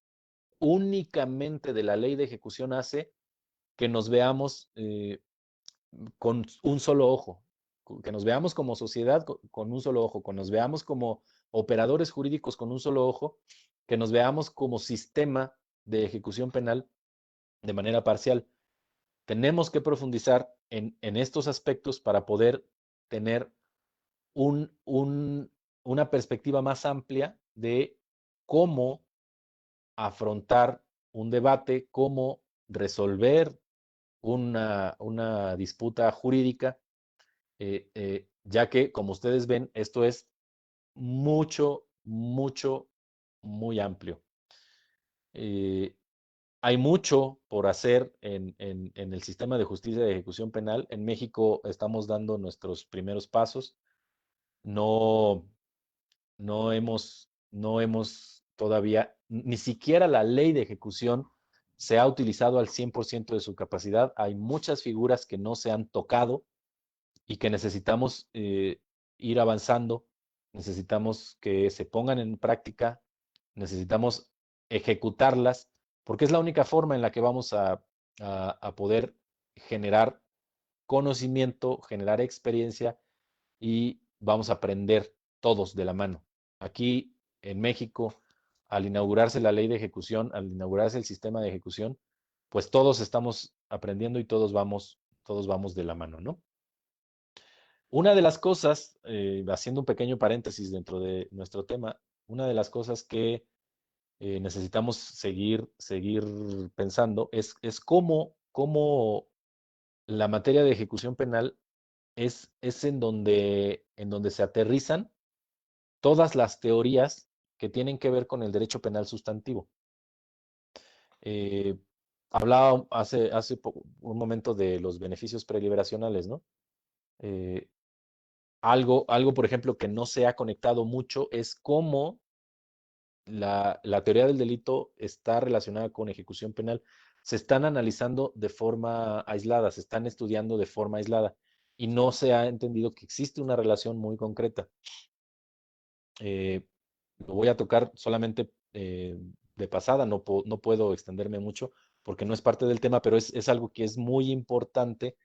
únicamente de la ley de ejecución hace que nos veamos con un solo ojo, que nos veamos como sociedad con un solo ojo, que nos veamos como operadores jurídicos con un solo ojo, que nos veamos como sistema de ejecución penal de manera parcial. Tenemos que profundizar en estos aspectos para poder tener una perspectiva más amplia de cómo afrontar un debate, cómo resolver una disputa jurídica, ya que, como ustedes ven, esto es mucho, mucho, muy amplio. Hay mucho por hacer en el sistema de justicia de ejecución penal. En México estamos dando nuestros primeros pasos. No, no hemos todavía, ni siquiera la ley de ejecución se ha utilizado al 100% de su capacidad. Hay muchas figuras que no se han tocado y que necesitamos ir avanzando, necesitamos que se pongan en práctica, necesitamos ejecutarlas, porque es la única forma en la que vamos a poder generar conocimiento, generar experiencia y vamos a aprender todos de la mano. Aquí en México, al inaugurarse la ley de ejecución, al inaugurarse el sistema de ejecución, pues todos estamos aprendiendo y todos vamos de la mano, ¿no? Una de las cosas, haciendo un pequeño paréntesis dentro de nuestro tema, una de las cosas que necesitamos seguir pensando es cómo la materia de ejecución penal es en donde se aterrizan todas las teorías que tienen que ver con el derecho penal sustantivo. Eh, Hablaba hace un momento de los beneficios preliberacionales, ¿no? Algo, por ejemplo, que no se ha conectado mucho es cómo la teoría del delito está relacionada con ejecución penal. Se están analizando de forma aislada, se están estudiando de forma aislada y no se ha entendido que existe una relación muy concreta. Lo voy a tocar solamente de pasada, no puedo extenderme mucho porque no es parte del tema, pero es algo que es muy importante,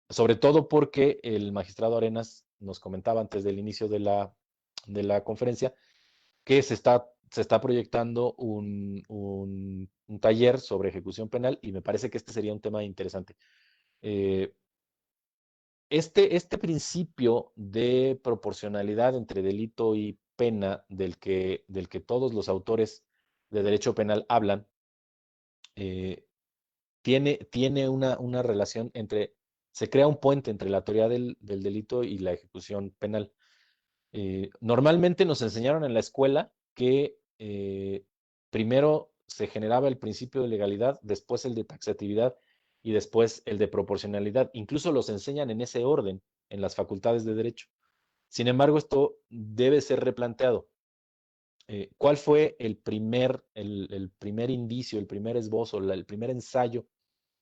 sobre todo porque el magistrado Arenas nos comentaba antes del inicio de la conferencia que se está proyectando un taller sobre ejecución penal y me parece que este sería un tema interesante. Este principio de proporcionalidad entre delito y pena del que todos los autores de derecho penal hablan, tiene una relación se crea un puente entre la teoría del delito y la ejecución penal. Normalmente nos enseñaron en la escuela que primero se generaba el principio de legalidad, después el de taxatividad y después el de proporcionalidad. Incluso los enseñan en ese orden en las facultades de derecho. Sin embargo, esto debe ser replanteado. ¿Cuál fue el primer indicio, el primer esbozo, el primer ensayo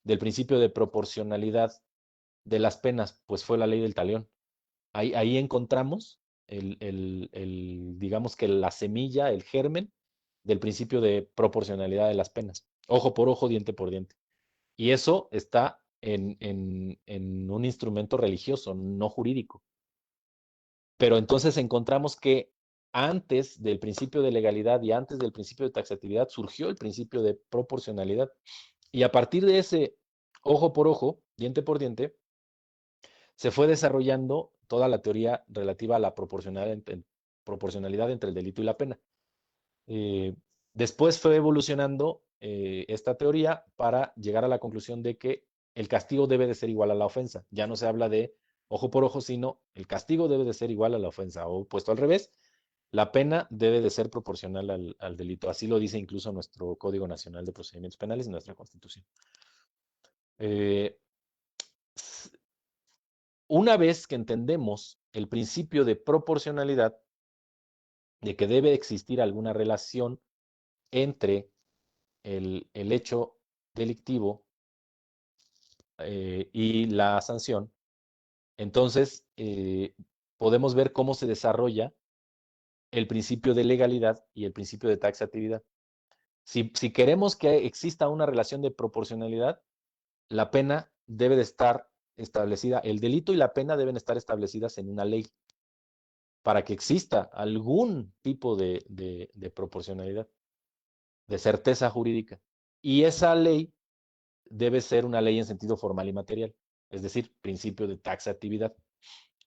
del principio de proporcionalidad de las penas? Pues fue la ley del talión. Ahí encontramos digamos que la semilla, el germen del principio de proporcionalidad de las penas. Ojo por ojo, diente por diente. Y eso está en un instrumento religioso, no jurídico. Pero entonces encontramos que antes del principio de legalidad y antes del principio de taxatividad surgió el principio de proporcionalidad. Y a partir de ese ojo por ojo, diente por diente, se fue desarrollando toda la teoría relativa a la proporcionalidad entre el delito y la pena. Después fue evolucionando esta teoría para llegar a la conclusión de que el castigo debe de ser igual a la ofensa. Ya no se habla de ojo por ojo, sino el castigo debe de ser igual a la ofensa, o puesto al revés, la pena debe de ser proporcional al delito. Así lo dice incluso nuestro Código Nacional de Procedimientos Penales y nuestra Constitución. Una vez que entendemos el principio de proporcionalidad, de que debe existir alguna relación entre el hecho delictivo y la sanción, entonces podemos ver cómo se desarrolla el principio de legalidad y el principio de taxatividad. Si queremos que exista una relación de proporcionalidad, la pena debe de estar establecida, el delito y la pena deben estar establecidas en una ley para que exista algún tipo de proporcionalidad, de certeza jurídica. Y esa ley debe ser una ley en sentido formal y material, es decir, principio de taxatividad.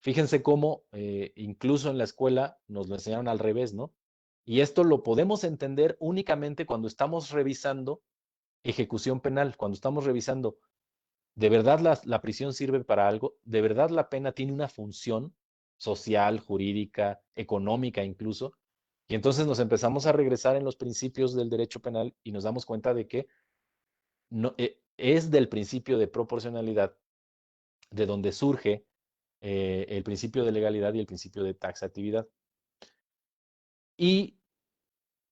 Fíjense cómo incluso en la escuela nos lo enseñaron al revés, ¿no? Y esto lo podemos entender únicamente cuando estamos revisando ejecución penal, cuando estamos revisando, ¿de verdad la prisión sirve para algo? ¿De verdad la pena tiene una función social, jurídica, económica incluso? Y entonces nos empezamos a regresar en los principios del derecho penal y nos damos cuenta de que no, es del principio de proporcionalidad de donde surge el principio de legalidad y el principio de taxatividad. Y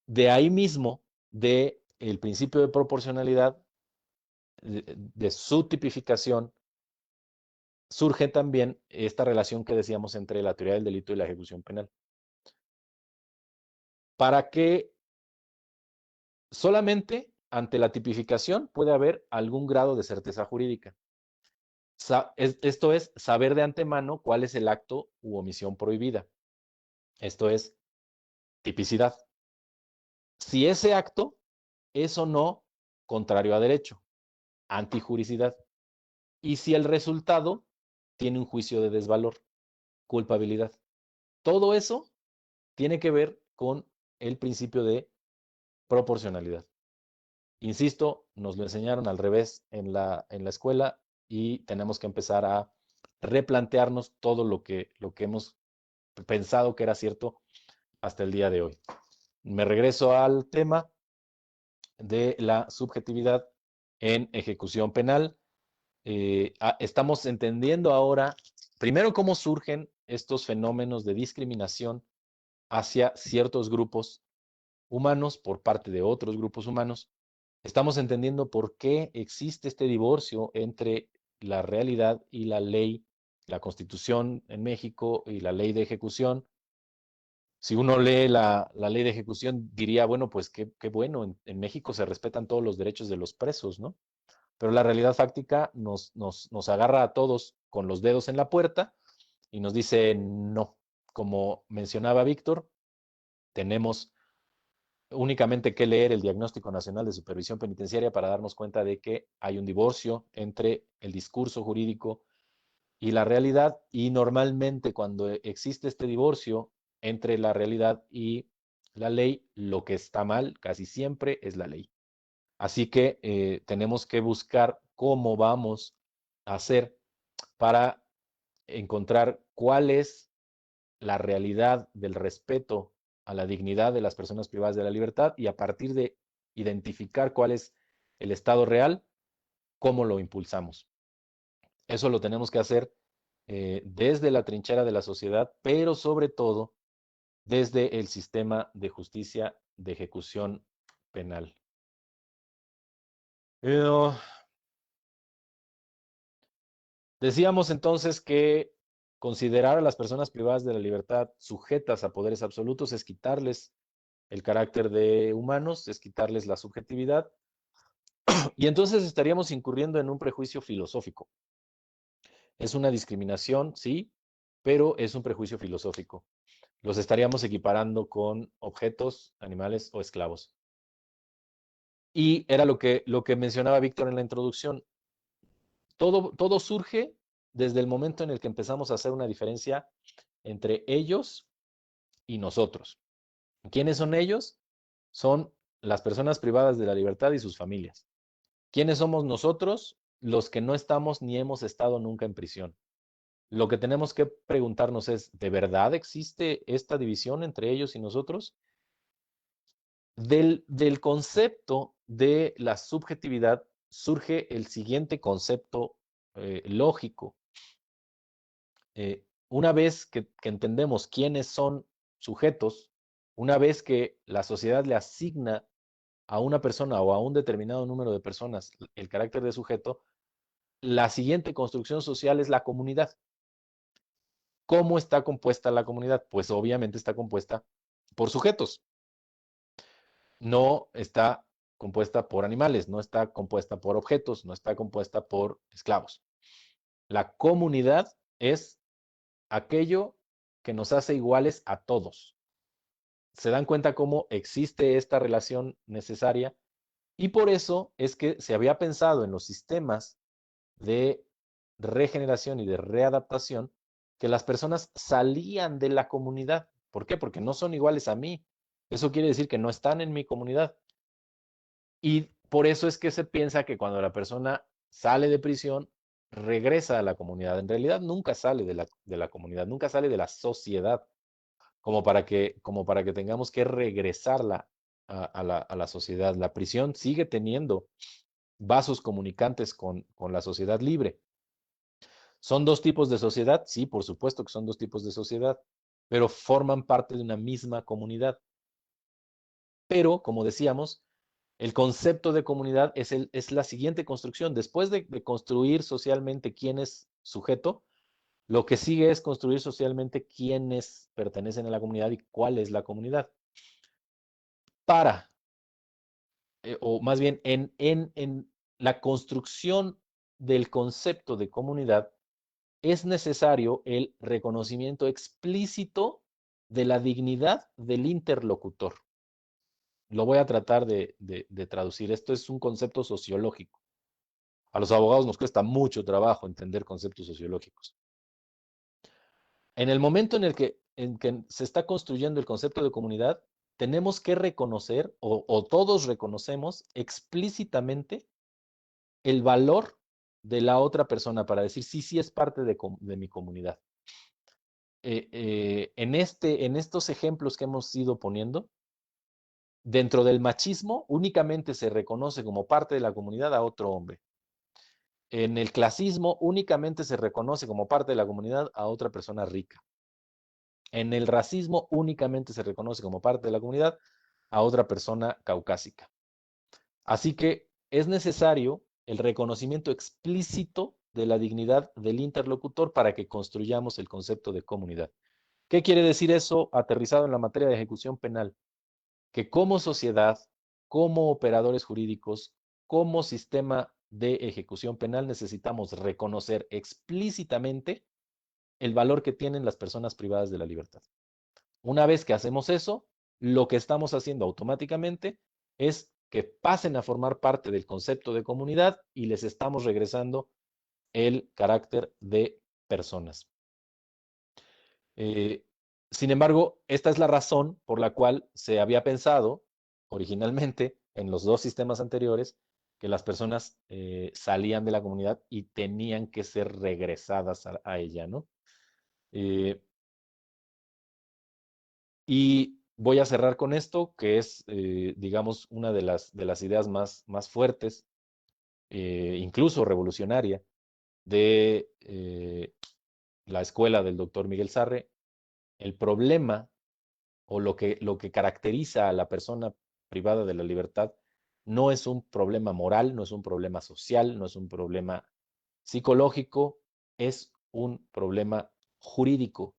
de ahí mismo, de el principio de proporcionalidad, de su tipificación, surge también esta relación que decíamos entre la teoría del delito y la ejecución penal. Para que solamente ante la tipificación puede haber algún grado de certeza jurídica. Esto es saber de antemano cuál es el acto u omisión prohibida. Esto es tipicidad. Si ese acto es o no contrario a derecho, antijuricidad. Y si el resultado tiene un juicio de desvalor, culpabilidad. Todo eso tiene que ver con el principio de proporcionalidad. Insisto, nos lo enseñaron al revés en la escuela y tenemos que empezar a replantearnos todo lo que hemos pensado que era cierto hasta el día de hoy. Me regreso al tema de la subjetividad en ejecución penal. Estamos entendiendo ahora, primero, cómo surgen estos fenómenos de discriminación hacia ciertos grupos humanos por parte de otros grupos humanos. Estamos entendiendo por qué existe este divorcio entre la realidad y la ley, la Constitución en México y la ley de ejecución. Si uno lee la ley de ejecución, diría, bueno, pues qué bueno, en México se respetan todos los derechos de los presos, ¿no? Pero la realidad fáctica nos agarra a todos con los dedos en la puerta y nos dice no. Como mencionaba Víctor, tenemos únicamente que leer el Diagnóstico Nacional de Supervisión Penitenciaria para darnos cuenta de que hay un divorcio entre el discurso jurídico y la realidad, y normalmente cuando existe este divorcio entre la realidad y la ley, lo que está mal casi siempre es la ley. Así que tenemos que buscar cómo vamos a hacer para encontrar cuál es la realidad del respeto a la dignidad de las personas privadas de la libertad, y a partir de identificar cuál es el estado real, cómo lo impulsamos. Eso lo tenemos que hacer desde la trinchera de la sociedad, pero sobre todo desde el sistema de justicia de ejecución penal. Decíamos entonces que considerar a las personas privadas de la libertad sujetas a poderes absolutos es quitarles el carácter de humanos, es quitarles la subjetividad, y entonces estaríamos incurriendo en un prejuicio filosófico. Es una discriminación, sí, pero es un prejuicio filosófico. Los estaríamos equiparando con objetos, animales o esclavos. Y era lo que mencionaba Víctor en la introducción. Todo surge desde el momento en el que empezamos a hacer una diferencia entre ellos y nosotros. ¿Quiénes son ellos? Son las personas privadas de la libertad y sus familias. ¿Quiénes somos nosotros? Los que no estamos ni hemos estado nunca en prisión. Lo que tenemos que preguntarnos es, ¿de verdad existe esta división entre ellos y nosotros? Del concepto de la subjetividad surge el siguiente concepto lógico. Una vez que entendemos quiénes son sujetos, una vez que la sociedad le asigna a una persona o a un determinado número de personas el carácter de sujeto, la siguiente construcción social es la comunidad. ¿Cómo está compuesta la comunidad? Pues obviamente está compuesta por sujetos. No está compuesta por animales, no está compuesta por objetos, no está compuesta por esclavos. La comunidad es aquello que nos hace iguales a todos. ¿Se dan cuenta cómo existe esta relación necesaria? Y por eso es que se había pensado en los sistemas de regeneración y de readaptación que las personas salían de la comunidad. ¿Por qué? Porque no son iguales a mí. Eso quiere decir que no están en mi comunidad. Y por eso es que se piensa que cuando la persona sale de prisión, regresa a la comunidad. En realidad nunca sale de la comunidad, nunca sale de la sociedad, como para que tengamos que regresarla a la sociedad. La prisión sigue teniendo vasos comunicantes con la sociedad libre. ¿Son dos tipos de sociedad? Sí, por supuesto que son dos tipos de sociedad, pero forman parte de una misma comunidad. Pero, como decíamos, el concepto de comunidad es la siguiente construcción. Después de construir socialmente quién es sujeto, lo que sigue es construir socialmente quiénes pertenecen a la comunidad y cuál es la comunidad. O más bien, en la construcción del concepto de comunidad, es necesario el reconocimiento explícito de la dignidad del interlocutor. Lo voy a tratar de traducir. Esto es un concepto sociológico. A los abogados nos cuesta mucho trabajo entender conceptos sociológicos. En el momento en que se está construyendo el concepto de comunidad, tenemos que reconocer, o todos reconocemos explícitamente, el valor de la otra persona para decir, sí es parte de mi comunidad. En estos ejemplos que hemos ido poniendo, dentro del machismo únicamente se reconoce como parte de la comunidad a otro hombre. En el clasismo únicamente se reconoce como parte de la comunidad a otra persona rica. En el racismo únicamente se reconoce como parte de la comunidad a otra persona caucásica. Así que es necesario el reconocimiento explícito de la dignidad del interlocutor para que construyamos el concepto de comunidad. ¿Qué quiere decir eso aterrizado en la materia de ejecución penal? Que como sociedad, como operadores jurídicos, como sistema de ejecución penal, necesitamos reconocer explícitamente el valor que tienen las personas privadas de la libertad. Una vez que hacemos eso, lo que estamos haciendo automáticamente es que pasen a formar parte del concepto de comunidad y les estamos regresando el carácter de personas. Sin embargo, esta es la razón por la cual se había pensado originalmente en los dos sistemas anteriores que las personas salían de la comunidad y tenían que ser regresadas a ella, ¿no? Y voy a cerrar con esto, que es, digamos, una de las ideas más fuertes, incluso revolucionaria, de la escuela del doctor Miguel Sarre. El problema o lo que caracteriza a la persona privada de la libertad no es un problema moral, no es un problema social, no es un problema psicológico, es un problema jurídico.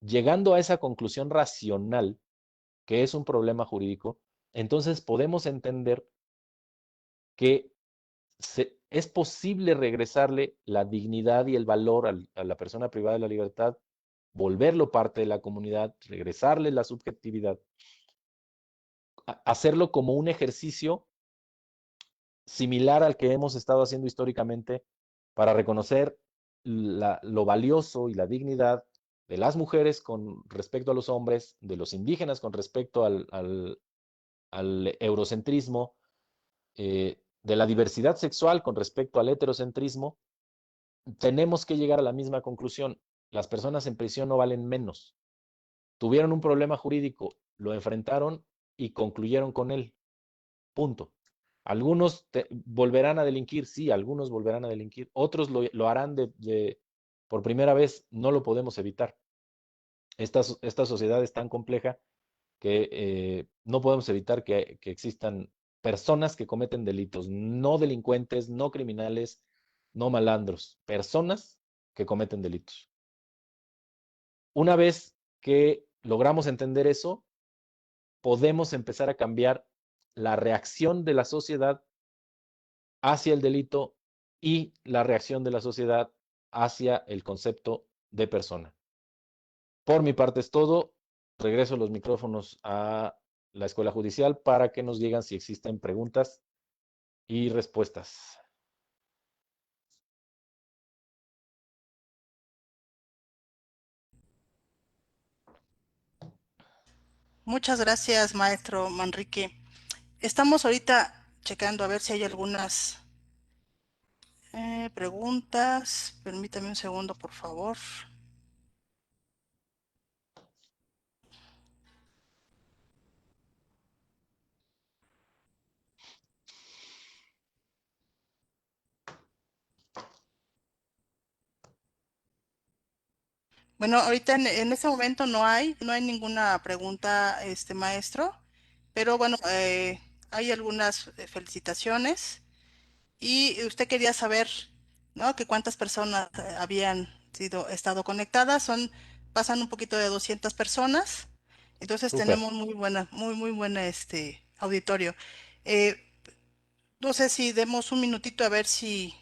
Llegando a esa conclusión racional, que es un problema jurídico, entonces podemos entender que es posible regresarle la dignidad y el valor a la persona privada de la libertad, volverlo parte de la comunidad, regresarle la subjetividad, hacerlo como un ejercicio similar al que hemos estado haciendo históricamente para reconocer lo valioso y la dignidad de las mujeres con respecto a los hombres, de los indígenas con respecto al eurocentrismo, de la diversidad sexual con respecto al heterocentrismo. Tenemos que llegar a la misma conclusión. Las personas en prisión no valen menos. Tuvieron un problema jurídico, lo enfrentaron y concluyeron con él. Punto. Algunos volverán a delinquir, sí, algunos volverán a delinquir. Otros lo harán por primera vez, no lo podemos evitar. Esta sociedad es tan compleja que no podemos evitar que existan personas que cometen delitos, no delincuentes, no criminales, no malandros, personas que cometen delitos. Una vez que logramos entender eso, podemos empezar a cambiar la reacción de la sociedad hacia el delito y la reacción de la sociedad hacia el concepto de persona. Por mi parte es todo. Regreso los micrófonos a la Escuela Judicial para que nos digan si existen preguntas y respuestas. Muchas gracias, maestro Manrique. Estamos ahorita checando a ver si hay algunas preguntas. Permítame un segundo, por favor. Bueno, ahorita en este momento no hay ninguna pregunta, maestro, pero bueno, hay algunas felicitaciones y usted quería saber, ¿no? Que cuántas personas habían estado conectadas, pasan un poquito de 200 personas, entonces Súper. tenemos muy buena, auditorio. Eh, no sé si demos un minutito a ver si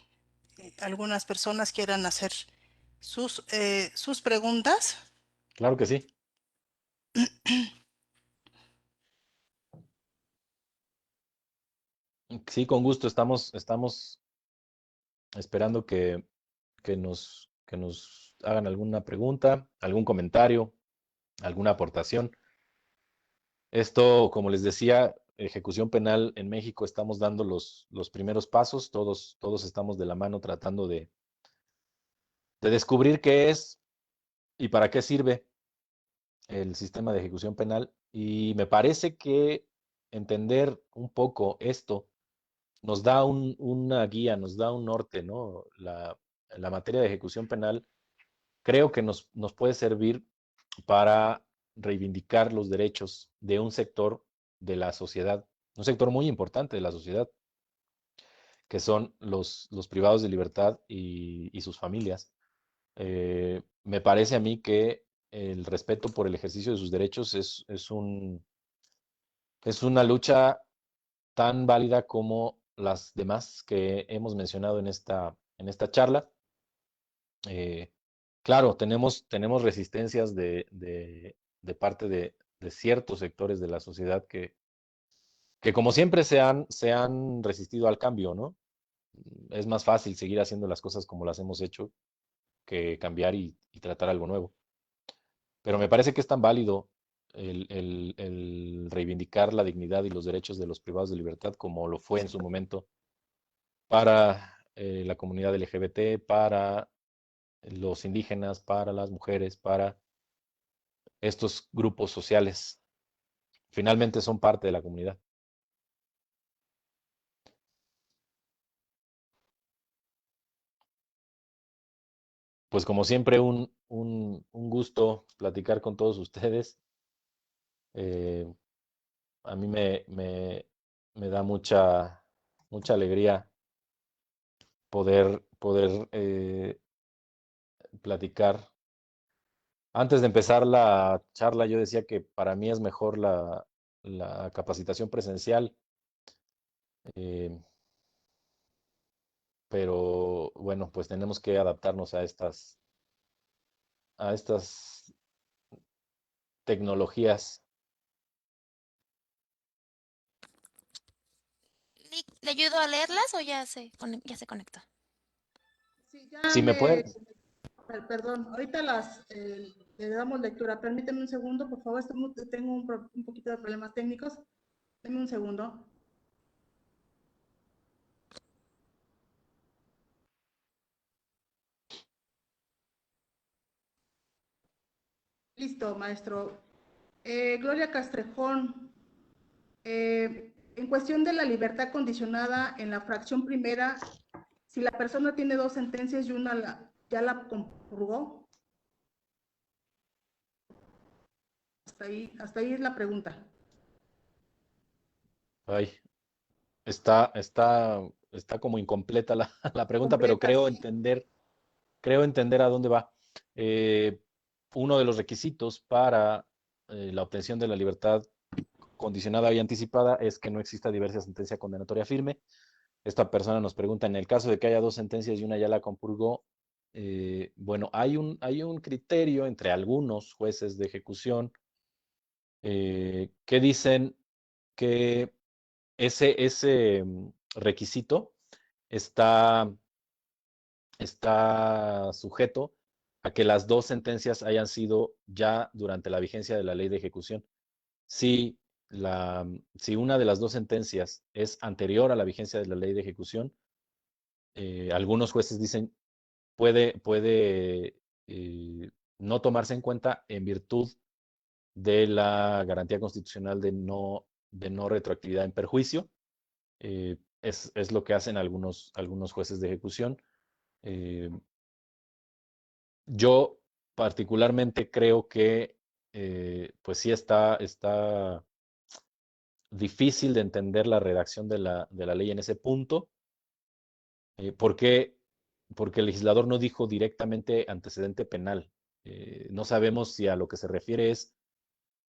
algunas personas quieran hacer sus preguntas. Claro que sí. Sí, con gusto. Estamos esperando que nos hagan alguna pregunta, algún comentario, alguna aportación. Esto, como les decía, ejecución penal en México, estamos dando los primeros pasos, todos estamos de la mano tratando de descubrir qué es y para qué sirve el sistema de ejecución penal. Y me parece que entender un poco esto nos da una guía, nos da un norte, ¿no? La materia de ejecución penal creo que nos puede servir para reivindicar los derechos de un sector de la sociedad, un sector muy importante de la sociedad, que son los privados de libertad y sus familias. Me parece a mí que el respeto por el ejercicio de sus derechos es una lucha tan válida como las demás que hemos mencionado en esta charla. Claro, tenemos resistencias de parte de ciertos sectores de la sociedad que como siempre se han resistido al cambio, ¿no? Es más fácil seguir haciendo las cosas como las hemos hecho que cambiar y tratar algo nuevo. Pero me parece que es tan válido el reivindicar la dignidad y los derechos de los privados de libertad como lo fue en su momento para la comunidad LGBT, para los indígenas, para las mujeres, para estos grupos sociales. Finalmente son parte de la comunidad. Pues como siempre, un gusto platicar con todos ustedes. Eh, a mí me da mucha alegría poder platicar. Antes de empezar la charla, yo decía que para mí es mejor la capacitación presencial, eh, pero bueno, pues tenemos que adaptarnos a estas tecnologías. ¿Le ayudo a leerlas o ya se conectó? Sí, ya Si me pueden, perdón, ahorita le damos lectura. Permíteme un segundo, por favor, tengo un poquito de problemas técnicos. Deme un segundo. Listo, maestro. Gloria Castrejón, en cuestión de la libertad condicionada en la fracción primera, si la persona tiene dos sentencias y una ya la compurgó. Hasta ahí es la pregunta. ay, está como incompleta la pregunta, pero Completa, sí. creo entender a dónde va. Eh, Uno de los requisitos para la obtención de la libertad condicionada y anticipada es que no exista diversa sentencia condenatoria firme. Esta persona nos pregunta, en el caso de que haya dos sentencias y una ya la compurgó, bueno, hay un criterio entre algunos jueces de ejecución que dicen que ese requisito está, está sujeto a que las dos sentencias hayan sido ya durante la vigencia de la ley de ejecución. Si, si una de las dos sentencias es anterior a la vigencia de la ley de ejecución, algunos jueces dicen puede no tomarse en cuenta en virtud de la garantía constitucional de no retroactividad en perjuicio. Es lo que hacen algunos jueces de ejecución. Eh, yo particularmente creo que pues sí está difícil de entender la redacción de la ley en ese punto. ¿Por qué? Porque el legislador no dijo directamente antecedente penal. No sabemos si a lo que se refiere es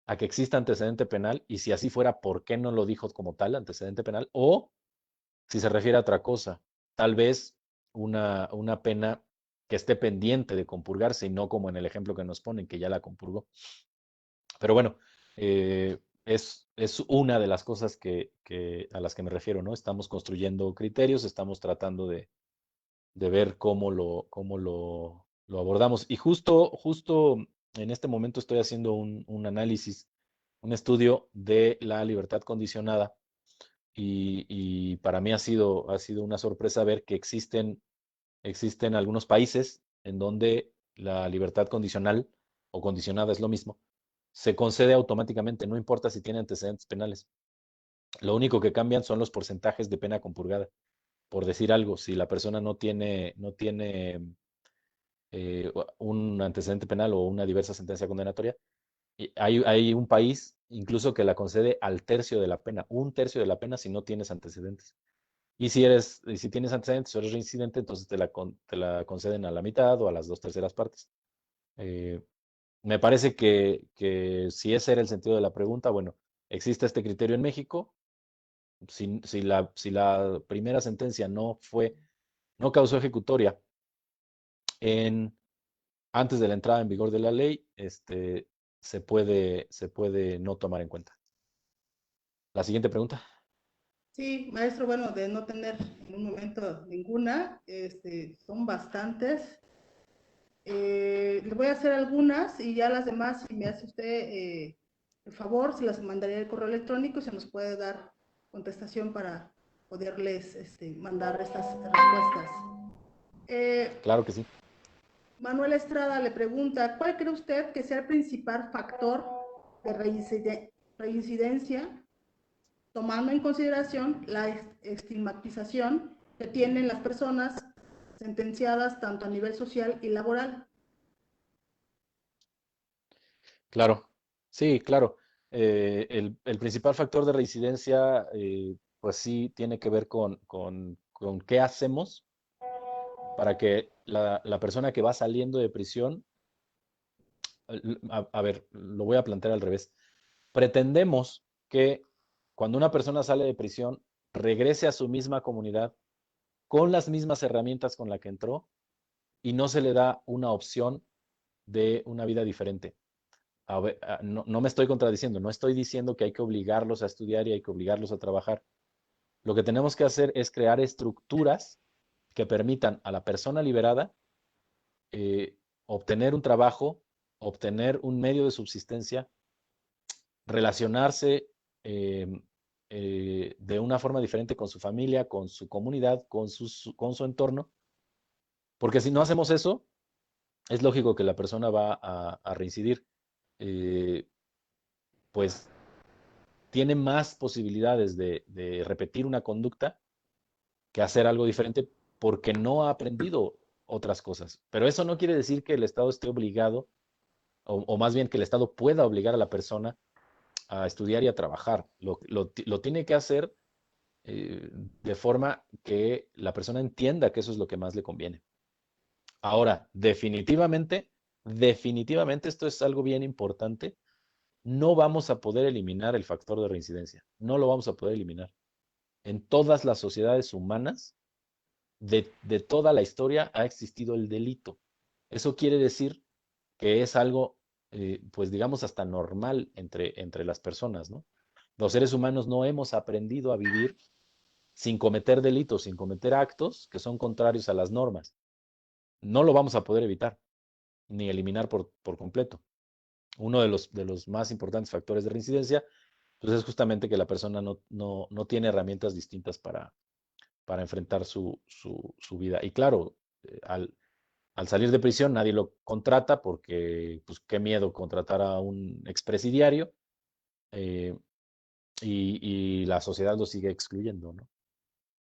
a que exista antecedente penal y si así fuera, ¿por qué no lo dijo como tal, antecedente penal? O si se refiere a otra cosa, tal vez una pena que esté pendiente de compurgarse y no como en el ejemplo que nos ponen, que ya la compurgó. Pero bueno, es una de las cosas a las que me refiero, ¿no? Estamos construyendo criterios, estamos tratando de ver cómo lo abordamos. Y justo en este momento estoy haciendo un análisis, un estudio de la libertad condicionada y para mí ha sido una sorpresa ver que existen algunos países en donde la libertad condicional o condicionada es lo mismo, se concede automáticamente, no importa si tiene antecedentes penales. Lo único que cambian son los porcentajes de pena compurgada. Por decir algo, si la persona no tiene un antecedente penal o una diversa sentencia condenatoria, y hay un país incluso que la concede al tercio de la pena, un tercio de la pena si no tienes antecedentes. Y si tienes antecedentes o eres reincidente, entonces te la conceden a la mitad o a las dos terceras partes. Me parece que si ese era el sentido de la pregunta, bueno, existe este criterio en México. Si la primera sentencia no causó ejecutoria antes de la entrada en vigor de la ley, se puede no tomar en cuenta. La siguiente pregunta. Sí, maestro, bueno, de no tener en un momento ninguna, son bastantes. Le voy a hacer algunas y ya las demás, si me hace usted el favor, se las mandaría el correo electrónico y se nos puede dar contestación para poderles mandar estas respuestas. Claro que sí. Manuel Estrada le pregunta, ¿cuál cree usted que sea el principal factor de reincidencia, tomando en consideración la estigmatización que tienen las personas sentenciadas tanto a nivel social y laboral? Claro, sí, claro. El principal factor de reincidencia, pues sí, tiene que ver con qué hacemos para que la persona que va saliendo de prisión, a ver, lo voy a plantear al revés. Pretendemos que cuando una persona sale de prisión, regrese a su misma comunidad con las mismas herramientas con la que entró y no se le da una opción de una vida diferente. A ver, no me estoy contradiciendo, no estoy diciendo que hay que obligarlos a estudiar y hay que obligarlos a trabajar. Lo que tenemos que hacer es crear estructuras que permitan a la persona liberada obtener un trabajo, obtener un medio de subsistencia, relacionarse de una forma diferente con su familia, con su comunidad, con su entorno, porque si no hacemos eso, es lógico que la persona va a reincidir. Pues tiene más posibilidades de repetir una conducta que hacer algo diferente porque no ha aprendido otras cosas. Pero eso no quiere decir que el Estado esté obligado, o más bien que el Estado pueda obligar a la persona a estudiar y a trabajar. Lo tiene que hacer de forma que la persona entienda que eso es lo que más le conviene. Ahora, definitivamente esto es algo bien importante. No vamos a poder eliminar el factor de reincidencia. No lo vamos a poder eliminar. En todas las sociedades humanas, de toda la historia, ha existido el delito. Eso quiere decir que es algo, pues digamos, hasta normal entre las personas, ¿no? Los seres humanos no hemos aprendido a vivir sin cometer delitos, sin cometer actos que son contrarios a las normas. No lo vamos a poder evitar, ni eliminar por completo. Uno de los más importantes factores de reincidencia, pues es justamente que la persona no tiene herramientas distintas para enfrentar su vida. Y claro, al salir de prisión nadie lo contrata porque, pues, qué miedo contratar a un expresidiario, eh, y la sociedad lo sigue excluyendo, ¿no?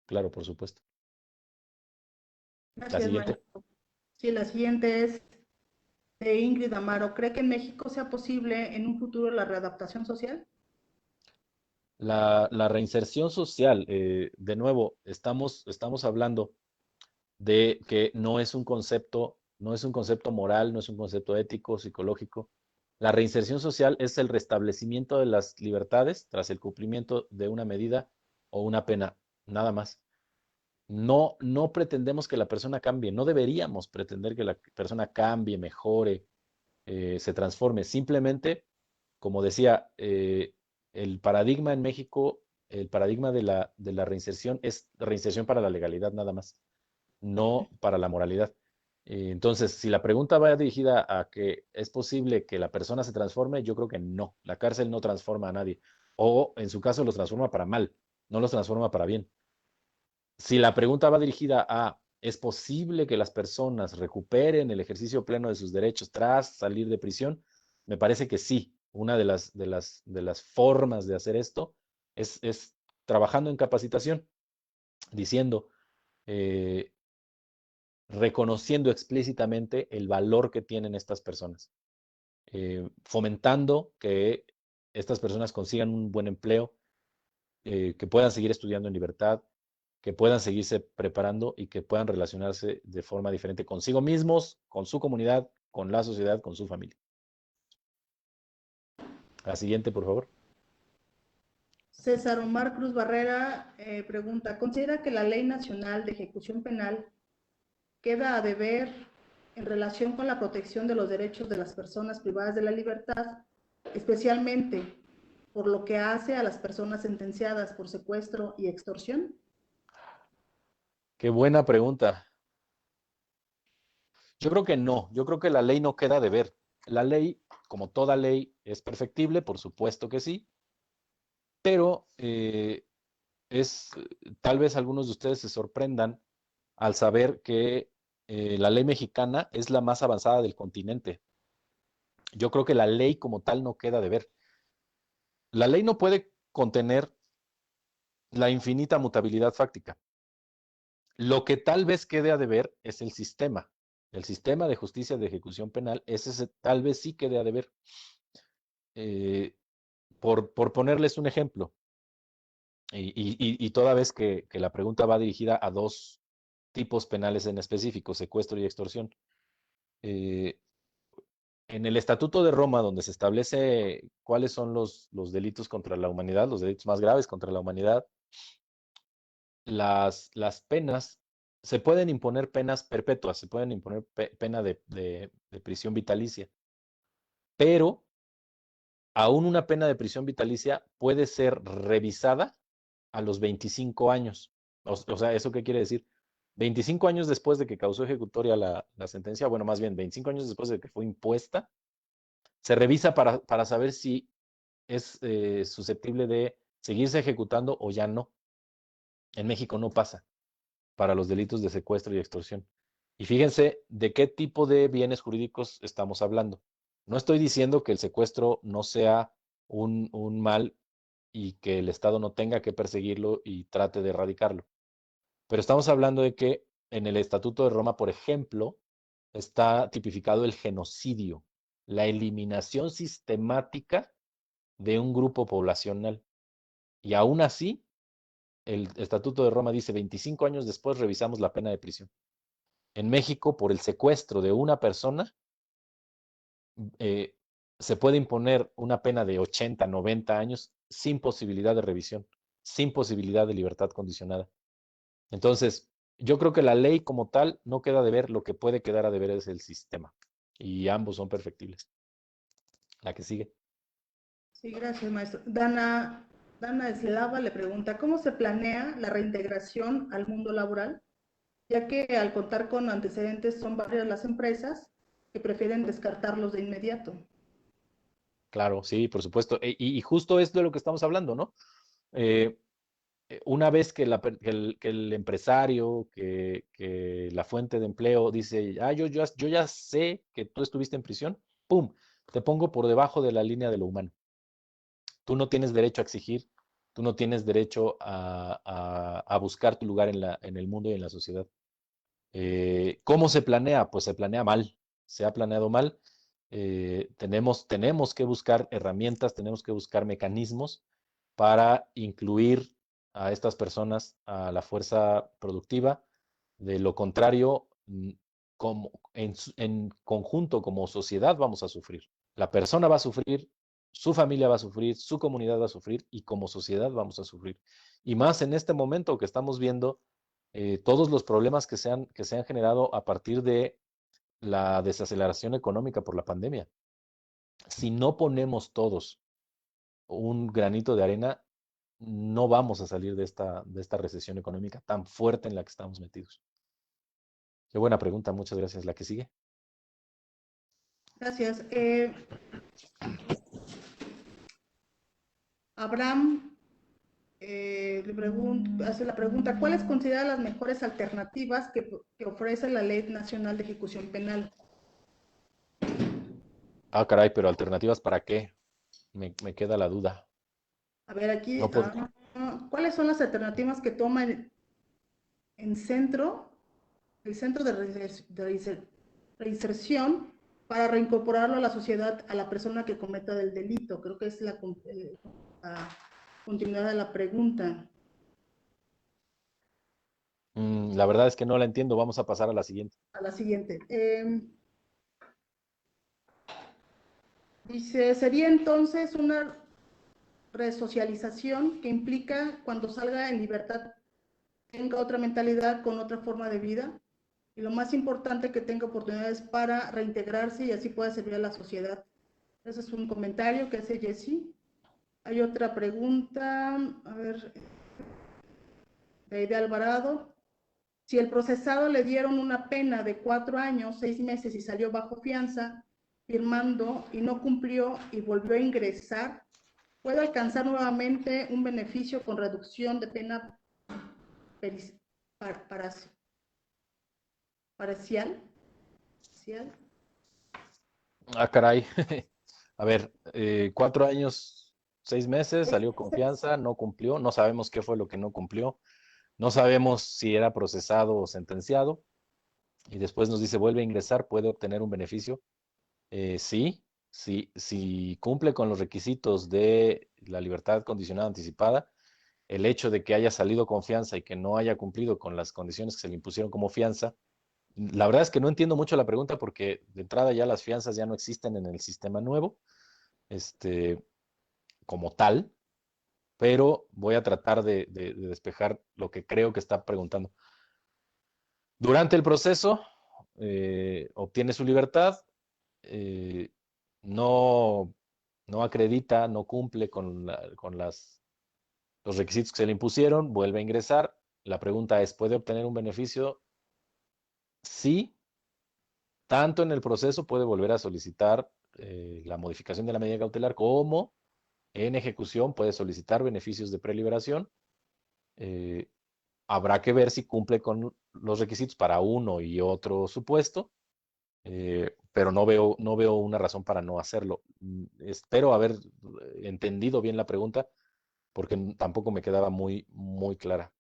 Claro, por supuesto. La Gracias, siguiente. maestro. Sí, la siguiente es de Ingrid Amaro. ¿Cree que en México sea posible en un futuro la readaptación social? La reinserción social, de nuevo, estamos hablando de que no es un concepto moral, no es un concepto ético, psicológico. La reinserción social es el restablecimiento de las libertades tras el cumplimiento de una medida o una pena, nada más. No pretendemos que la persona cambie, no deberíamos pretender que la persona cambie, mejore, se transforme. Simplemente, como decía, el paradigma en México, el paradigma de la reinserción es reinserción para la legalidad nada más, no para la moralidad. Entonces, si la pregunta va dirigida a que es posible que la persona se transforme, yo creo que no. La cárcel no transforma a nadie. O en su caso los transforma para mal, no los transforma para bien. Si la pregunta va dirigida a, ¿es posible que las personas recuperen el ejercicio pleno de sus derechos tras salir de prisión? Me parece que sí. Una de las formas de hacer esto es trabajando en capacitación, diciendo, eh, reconociendo explícitamente el valor que tienen estas personas, fomentando que estas personas consigan un buen empleo, que puedan seguir estudiando en libertad, que puedan seguirse preparando y que puedan relacionarse de forma diferente consigo mismos, con su comunidad, con la sociedad, con su familia. La siguiente, por favor. César Omar Cruz Barrera pregunta, ¿considera que la Ley Nacional de Ejecución Penal queda a deber en relación con la protección de los derechos de las personas privadas de la libertad, especialmente por lo que hace a las personas sentenciadas por secuestro y extorsión? Qué buena pregunta. Yo creo que no, yo creo que la ley no queda de ver. La ley, como toda ley, es perfectible, por supuesto que sí, pero tal vez algunos de ustedes se sorprendan al saber que la ley mexicana es la más avanzada del continente. Yo creo que la ley como tal no queda de ver. La ley no puede contener la infinita mutabilidad fáctica. Lo que tal vez quede a deber es el sistema. El sistema de justicia de ejecución penal, ese tal vez sí quede a deber. Por ponerles un ejemplo, y toda vez que la pregunta va dirigida a dos tipos penales en específico, secuestro y extorsión. En el Estatuto de Roma, donde se establece cuáles son los delitos contra la humanidad, los delitos más graves contra la humanidad, las penas, se pueden imponer penas perpetuas, se pueden imponer pena de prisión vitalicia, pero aún una pena de prisión vitalicia puede ser revisada a los 25 años. O sea, ¿eso qué quiere decir? 25 años después de que causó ejecutoria la sentencia, bueno, más bien 25 años después de que fue impuesta, se revisa para saber si es susceptible de seguirse ejecutando o ya no. En México no pasa para los delitos de secuestro y extorsión. Y fíjense de qué tipo de bienes jurídicos estamos hablando. No estoy diciendo que el secuestro no sea un mal y que el Estado no tenga que perseguirlo y trate de erradicarlo. Pero estamos hablando de que en el Estatuto de Roma, por ejemplo, está tipificado el genocidio, la eliminación sistemática de un grupo poblacional. Y aún así, el Estatuto de Roma dice 25 años después revisamos la pena de prisión. En México, por el secuestro de una persona, eh, se puede imponer una pena de 80, 90 años sin posibilidad de revisión, sin posibilidad de libertad condicionada. Entonces, yo creo que la ley como tal no queda de ver, lo que puede quedar a deber es el sistema. Y ambos son perfectibles. La que sigue. Sí, gracias, maestro. Dana Eslava le pregunta, ¿cómo se planea la reintegración al mundo laboral? Ya que al contar con antecedentes son varias las empresas que prefieren descartarlos de inmediato. Claro, sí, por supuesto. Y justo es de lo que estamos hablando, ¿no? Eh, una vez que que el empresario, que la fuente de empleo dice, yo ya sé que tú estuviste en prisión, ¡pum! Te pongo por debajo de la línea de lo humano. Tú no tienes derecho a exigir, tú no tienes derecho a buscar tu lugar en el mundo y en la sociedad. ¿Cómo se planea? Pues se planea mal, se ha planeado mal. Tenemos que buscar herramientas, tenemos que buscar mecanismos para incluir a estas personas a la fuerza productiva. De lo contrario, como en conjunto, como sociedad, vamos a sufrir. La persona va a sufrir, su familia va a sufrir, su comunidad va a sufrir y como sociedad vamos a sufrir. Y más en este momento que estamos viendo todos los problemas que se han generado a partir de la desaceleración económica por la pandemia. Si no ponemos todos un granito de arena, no vamos a salir de esta recesión económica tan fuerte en la que estamos metidos. Qué buena pregunta, muchas gracias. La que sigue. Gracias. Abraham hace la pregunta, ¿cuáles considera las mejores alternativas que ofrece la Ley Nacional de Ejecución Penal? Ah, caray, pero alternativas para qué? Me queda la duda. A ver, aquí, No pod- ¿cuáles son las alternativas que toma en el centro de reinserción para reincorporarlo a la sociedad a la persona que cometa el delito? Creo que es la continuidad de la pregunta. La verdad es que no la entiendo. Vamos a pasar a la siguiente. A la siguiente. Dice, sería entonces una resocialización que implica cuando salga en libertad tenga otra mentalidad con otra forma de vida y lo más importante que tenga oportunidades para reintegrarse y así pueda servir a la sociedad. Ese es un comentario que hace Jessie. Hay otra pregunta, a ver, de Alvarado. Si el procesado le dieron una pena de 4 años, 6 meses y salió bajo fianza, firmando y no cumplió y volvió a ingresar, ¿puede alcanzar nuevamente un beneficio con reducción de pena parcial? Ah, caray. A ver, 4 años, 6 meses, salió con fianza, no cumplió, no sabemos qué fue lo que no cumplió, no sabemos si era procesado o sentenciado, y después nos dice vuelve a ingresar, puede obtener un beneficio. Sí, si cumple con los requisitos de la libertad condicionada anticipada, el hecho de que haya salido con fianza y que no haya cumplido con las condiciones que se le impusieron como fianza, la verdad es que no entiendo mucho la pregunta porque de entrada ya las fianzas ya no existen en el sistema nuevo, como tal, pero voy a tratar de despejar lo que creo que está preguntando. Durante el proceso, obtiene su libertad, no, no acredita, no cumple con los requisitos que se le impusieron, vuelve a ingresar. La pregunta es, ¿puede obtener un beneficio? Sí, tanto en el proceso puede volver a solicitar la modificación de la medida cautelar como en ejecución puede solicitar beneficios de preliberación. Habrá que ver si cumple con los requisitos para uno y otro supuesto, pero no veo una razón para no hacerlo. Espero haber entendido bien la pregunta porque tampoco me quedaba muy clara.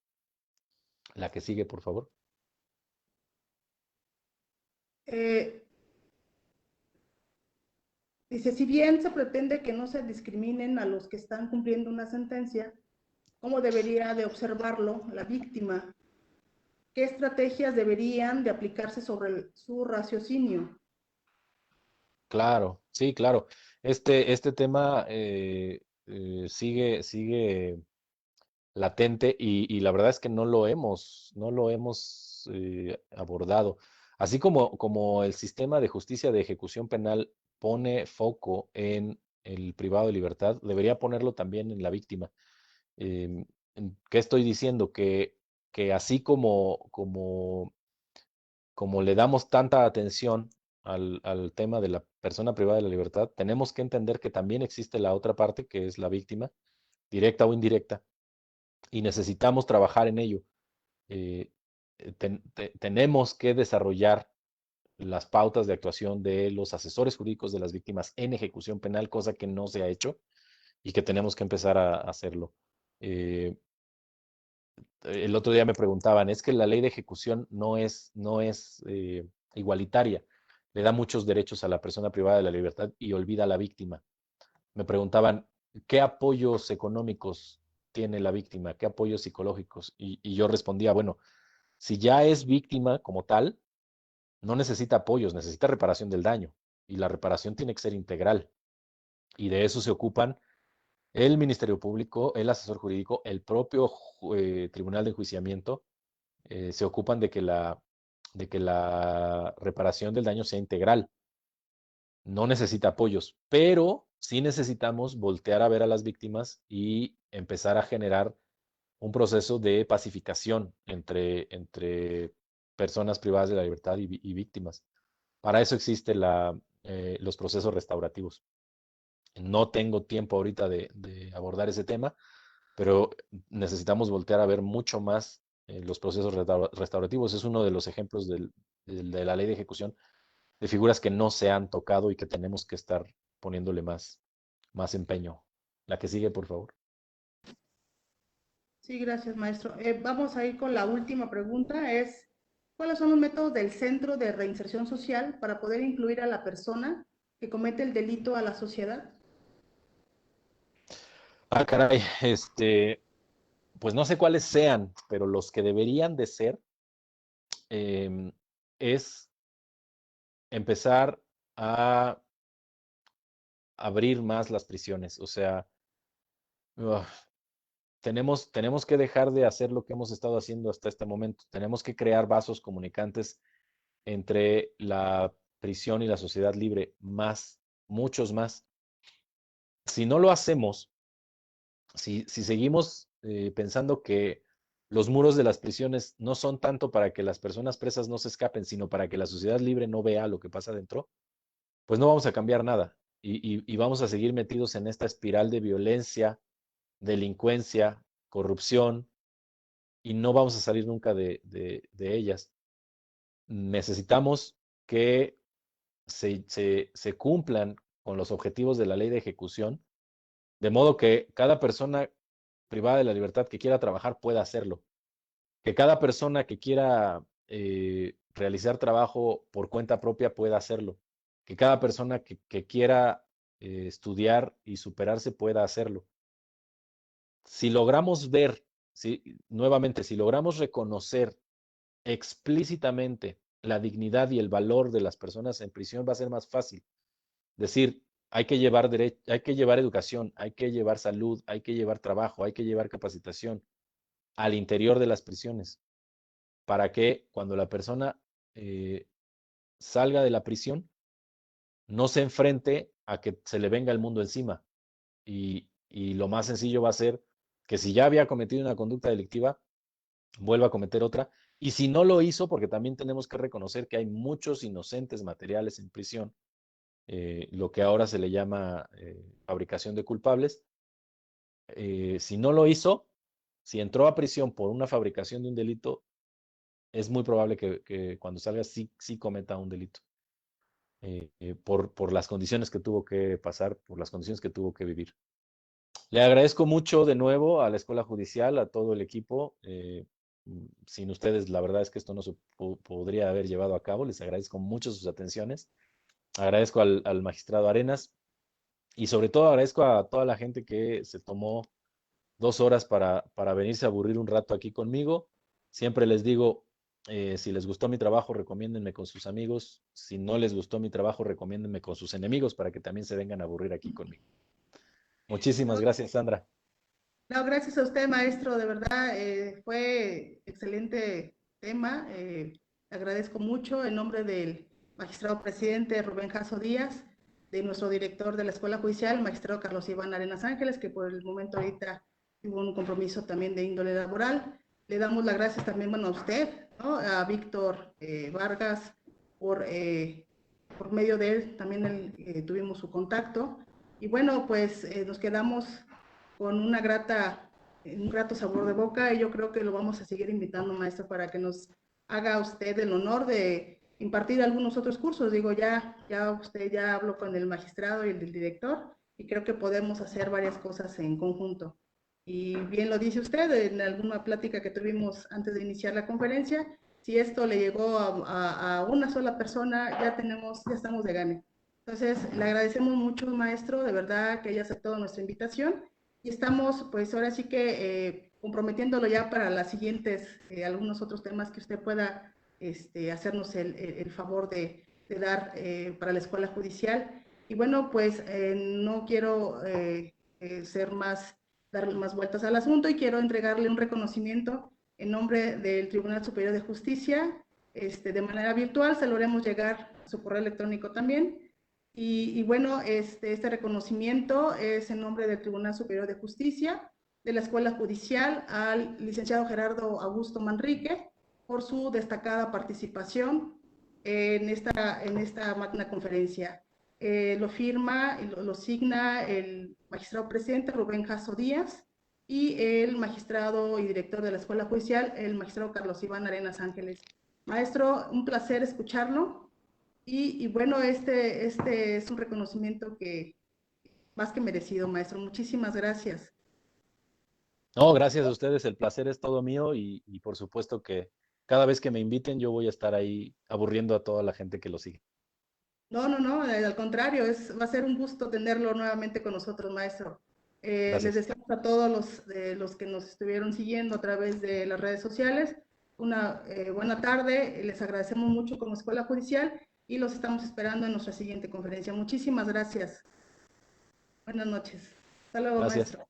La que sigue, por favor. Dice, si bien se pretende que no se discriminen a los que están cumpliendo una sentencia, ¿cómo debería de observarlo la víctima? ¿Qué estrategias deberían de aplicarse sobre su raciocinio? Claro, sí, claro. Este tema sigue latente y la verdad es que no lo hemos abordado. Así como el sistema de justicia de ejecución penal pone foco en el privado de libertad, debería ponerlo también en la víctima. ¿Qué estoy diciendo? Que así como le damos tanta atención al tema de la persona privada de la libertad, tenemos que entender que también existe la otra parte, que es la víctima, directa o indirecta, y necesitamos trabajar en ello. Eh, Tenemos que desarrollar las pautas de actuación de los asesores jurídicos de las víctimas en ejecución penal, cosa que no se ha hecho y que tenemos que empezar a hacerlo. El otro día me preguntaban, es que la ley de ejecución no es igualitaria, le da muchos derechos a la persona privada de la libertad y olvida a la víctima. Me preguntaban, ¿qué apoyos económicos tiene la víctima? ¿Qué apoyos psicológicos? Y yo respondía, bueno, si ya es víctima como tal, no necesita apoyos, necesita reparación del daño. Y la reparación tiene que ser integral. Y de eso se ocupan el Ministerio Público, el asesor jurídico, el propio Tribunal de Enjuiciamiento, se ocupan de que la reparación del daño sea integral. No necesita apoyos, pero sí necesitamos voltear a ver a las víctimas y empezar a generar un proceso de pacificación entre personas privadas de la libertad y víctimas. Para eso existen los procesos restaurativos. No tengo tiempo ahorita de abordar ese tema, pero necesitamos voltear a ver mucho más los procesos restaurativos. Es uno de los ejemplos de la ley de ejecución de figuras que no se han tocado y que tenemos que estar poniéndole más empeño. La que sigue, por favor. Sí, gracias, maestro. Vamos a ir con la última pregunta. ¿Cuáles son los métodos del Centro de Reinserción Social para poder incluir a la persona que comete el delito a la sociedad? Ah, caray, pues no sé cuáles sean, pero los que deberían de ser es empezar a abrir más las prisiones. O sea, tenemos que dejar de hacer lo que hemos estado haciendo hasta este momento. Tenemos que crear vasos comunicantes entre la prisión y la sociedad libre, muchos más. Si no lo hacemos, si seguimos pensando que los muros de las prisiones no son tanto para que las personas presas no se escapen, sino para que la sociedad libre no vea lo que pasa dentro, pues no vamos a cambiar nada y vamos a seguir metidos en esta espiral de violencia, delincuencia, corrupción, y no vamos a salir nunca de ellas. Necesitamos que se cumplan con los objetivos de la ley de ejecución, de modo que cada persona privada de la libertad que quiera trabajar pueda hacerlo, que cada persona que quiera realizar trabajo por cuenta propia pueda hacerlo, que cada persona que quiera estudiar y superarse pueda hacerlo. Si logramos ver, nuevamente, si logramos reconocer explícitamente la dignidad y el valor de las personas en prisión, va a ser más fácil. Decir, hay que llevar educación, hay que llevar salud, hay que llevar trabajo, hay que llevar capacitación al interior de las prisiones, para que cuando la persona salga de la prisión, no se enfrente a que se le venga el mundo encima. Y lo más sencillo va a ser que si ya había cometido una conducta delictiva, vuelva a cometer otra. Y si no lo hizo, porque también tenemos que reconocer que hay muchos inocentes materiales en prisión, lo que ahora se le llama fabricación de culpables. Si no lo hizo, si entró a prisión por una fabricación de un delito, es muy probable que cuando salga sí cometa un delito. Por las condiciones que tuvo que pasar, por las condiciones que tuvo que vivir. Le agradezco mucho de nuevo a la Escuela Judicial, a todo el equipo. Sin ustedes, la verdad es que esto no se podría haber llevado a cabo. Les agradezco mucho sus atenciones. Agradezco al magistrado Arenas y sobre todo agradezco a toda la gente que se tomó 2 horas para venirse a aburrir un rato aquí conmigo. Siempre les digo, si les gustó mi trabajo, recomiéndenme con sus amigos. Si no les gustó mi trabajo, recomiéndenme con sus enemigos para que también se vengan a aburrir aquí conmigo. Muchísimas gracias, Sandra. No, gracias a usted, maestro, de verdad, fue excelente tema. Agradezco mucho en nombre del magistrado presidente Rubén Jasso Díaz, de nuestro director de la Escuela Judicial, magistrado Carlos Iván Arenas Ángeles, que por el momento ahorita tuvo un compromiso también de índole laboral. Le damos las gracias también, bueno, a usted, ¿no? A Víctor Vargas, por medio de él también tuvimos su contacto. Y bueno, pues nos quedamos con un grato sabor de boca, y yo creo que lo vamos a seguir invitando, maestro, para que nos haga usted el honor de impartir algunos otros cursos. Digo, ya usted ya habló con el magistrado y el director, y creo que podemos hacer varias cosas en conjunto. Y bien lo dice usted en alguna plática que tuvimos antes de iniciar la conferencia, si esto le llegó a una sola persona, ya estamos de gane. Entonces, le agradecemos mucho, maestro, de verdad que haya aceptado nuestra invitación. Y estamos, pues ahora sí que comprometiéndolo ya para las siguientes, algunos otros temas que usted pueda hacernos el favor de dar para la Escuela Judicial. Y bueno, pues no quiero darle más vueltas al asunto, y quiero entregarle un reconocimiento en nombre del Tribunal Superior de Justicia, de manera virtual. Se lo haremos llegar a su correo electrónico también. Y bueno, este reconocimiento es en nombre del Tribunal Superior de Justicia, de la Escuela Judicial, al licenciado Gerardo Augusto Manrique, por su destacada participación en esta magna conferencia. Lo firma y lo signa el magistrado presidente Rubén Jasso Díaz, y el magistrado y director de la Escuela Judicial, el magistrado Carlos Iván Arenas Ángeles. Maestro, un placer escucharlo. Y bueno, este es un reconocimiento que más que merecido, maestro. Muchísimas gracias. No, gracias a ustedes. El placer es todo mío y por supuesto que cada vez que me inviten yo voy a estar ahí aburriendo a toda la gente que lo sigue. No, al contrario, va a ser un gusto tenerlo nuevamente con nosotros, maestro. Les deseamos a todos los que nos estuvieron siguiendo a través de las redes sociales una buena tarde. Les agradecemos mucho como Escuela Judicial y los estamos esperando en nuestra siguiente conferencia. Muchísimas gracias. Buenas noches. Hasta luego, Gracias. maestro.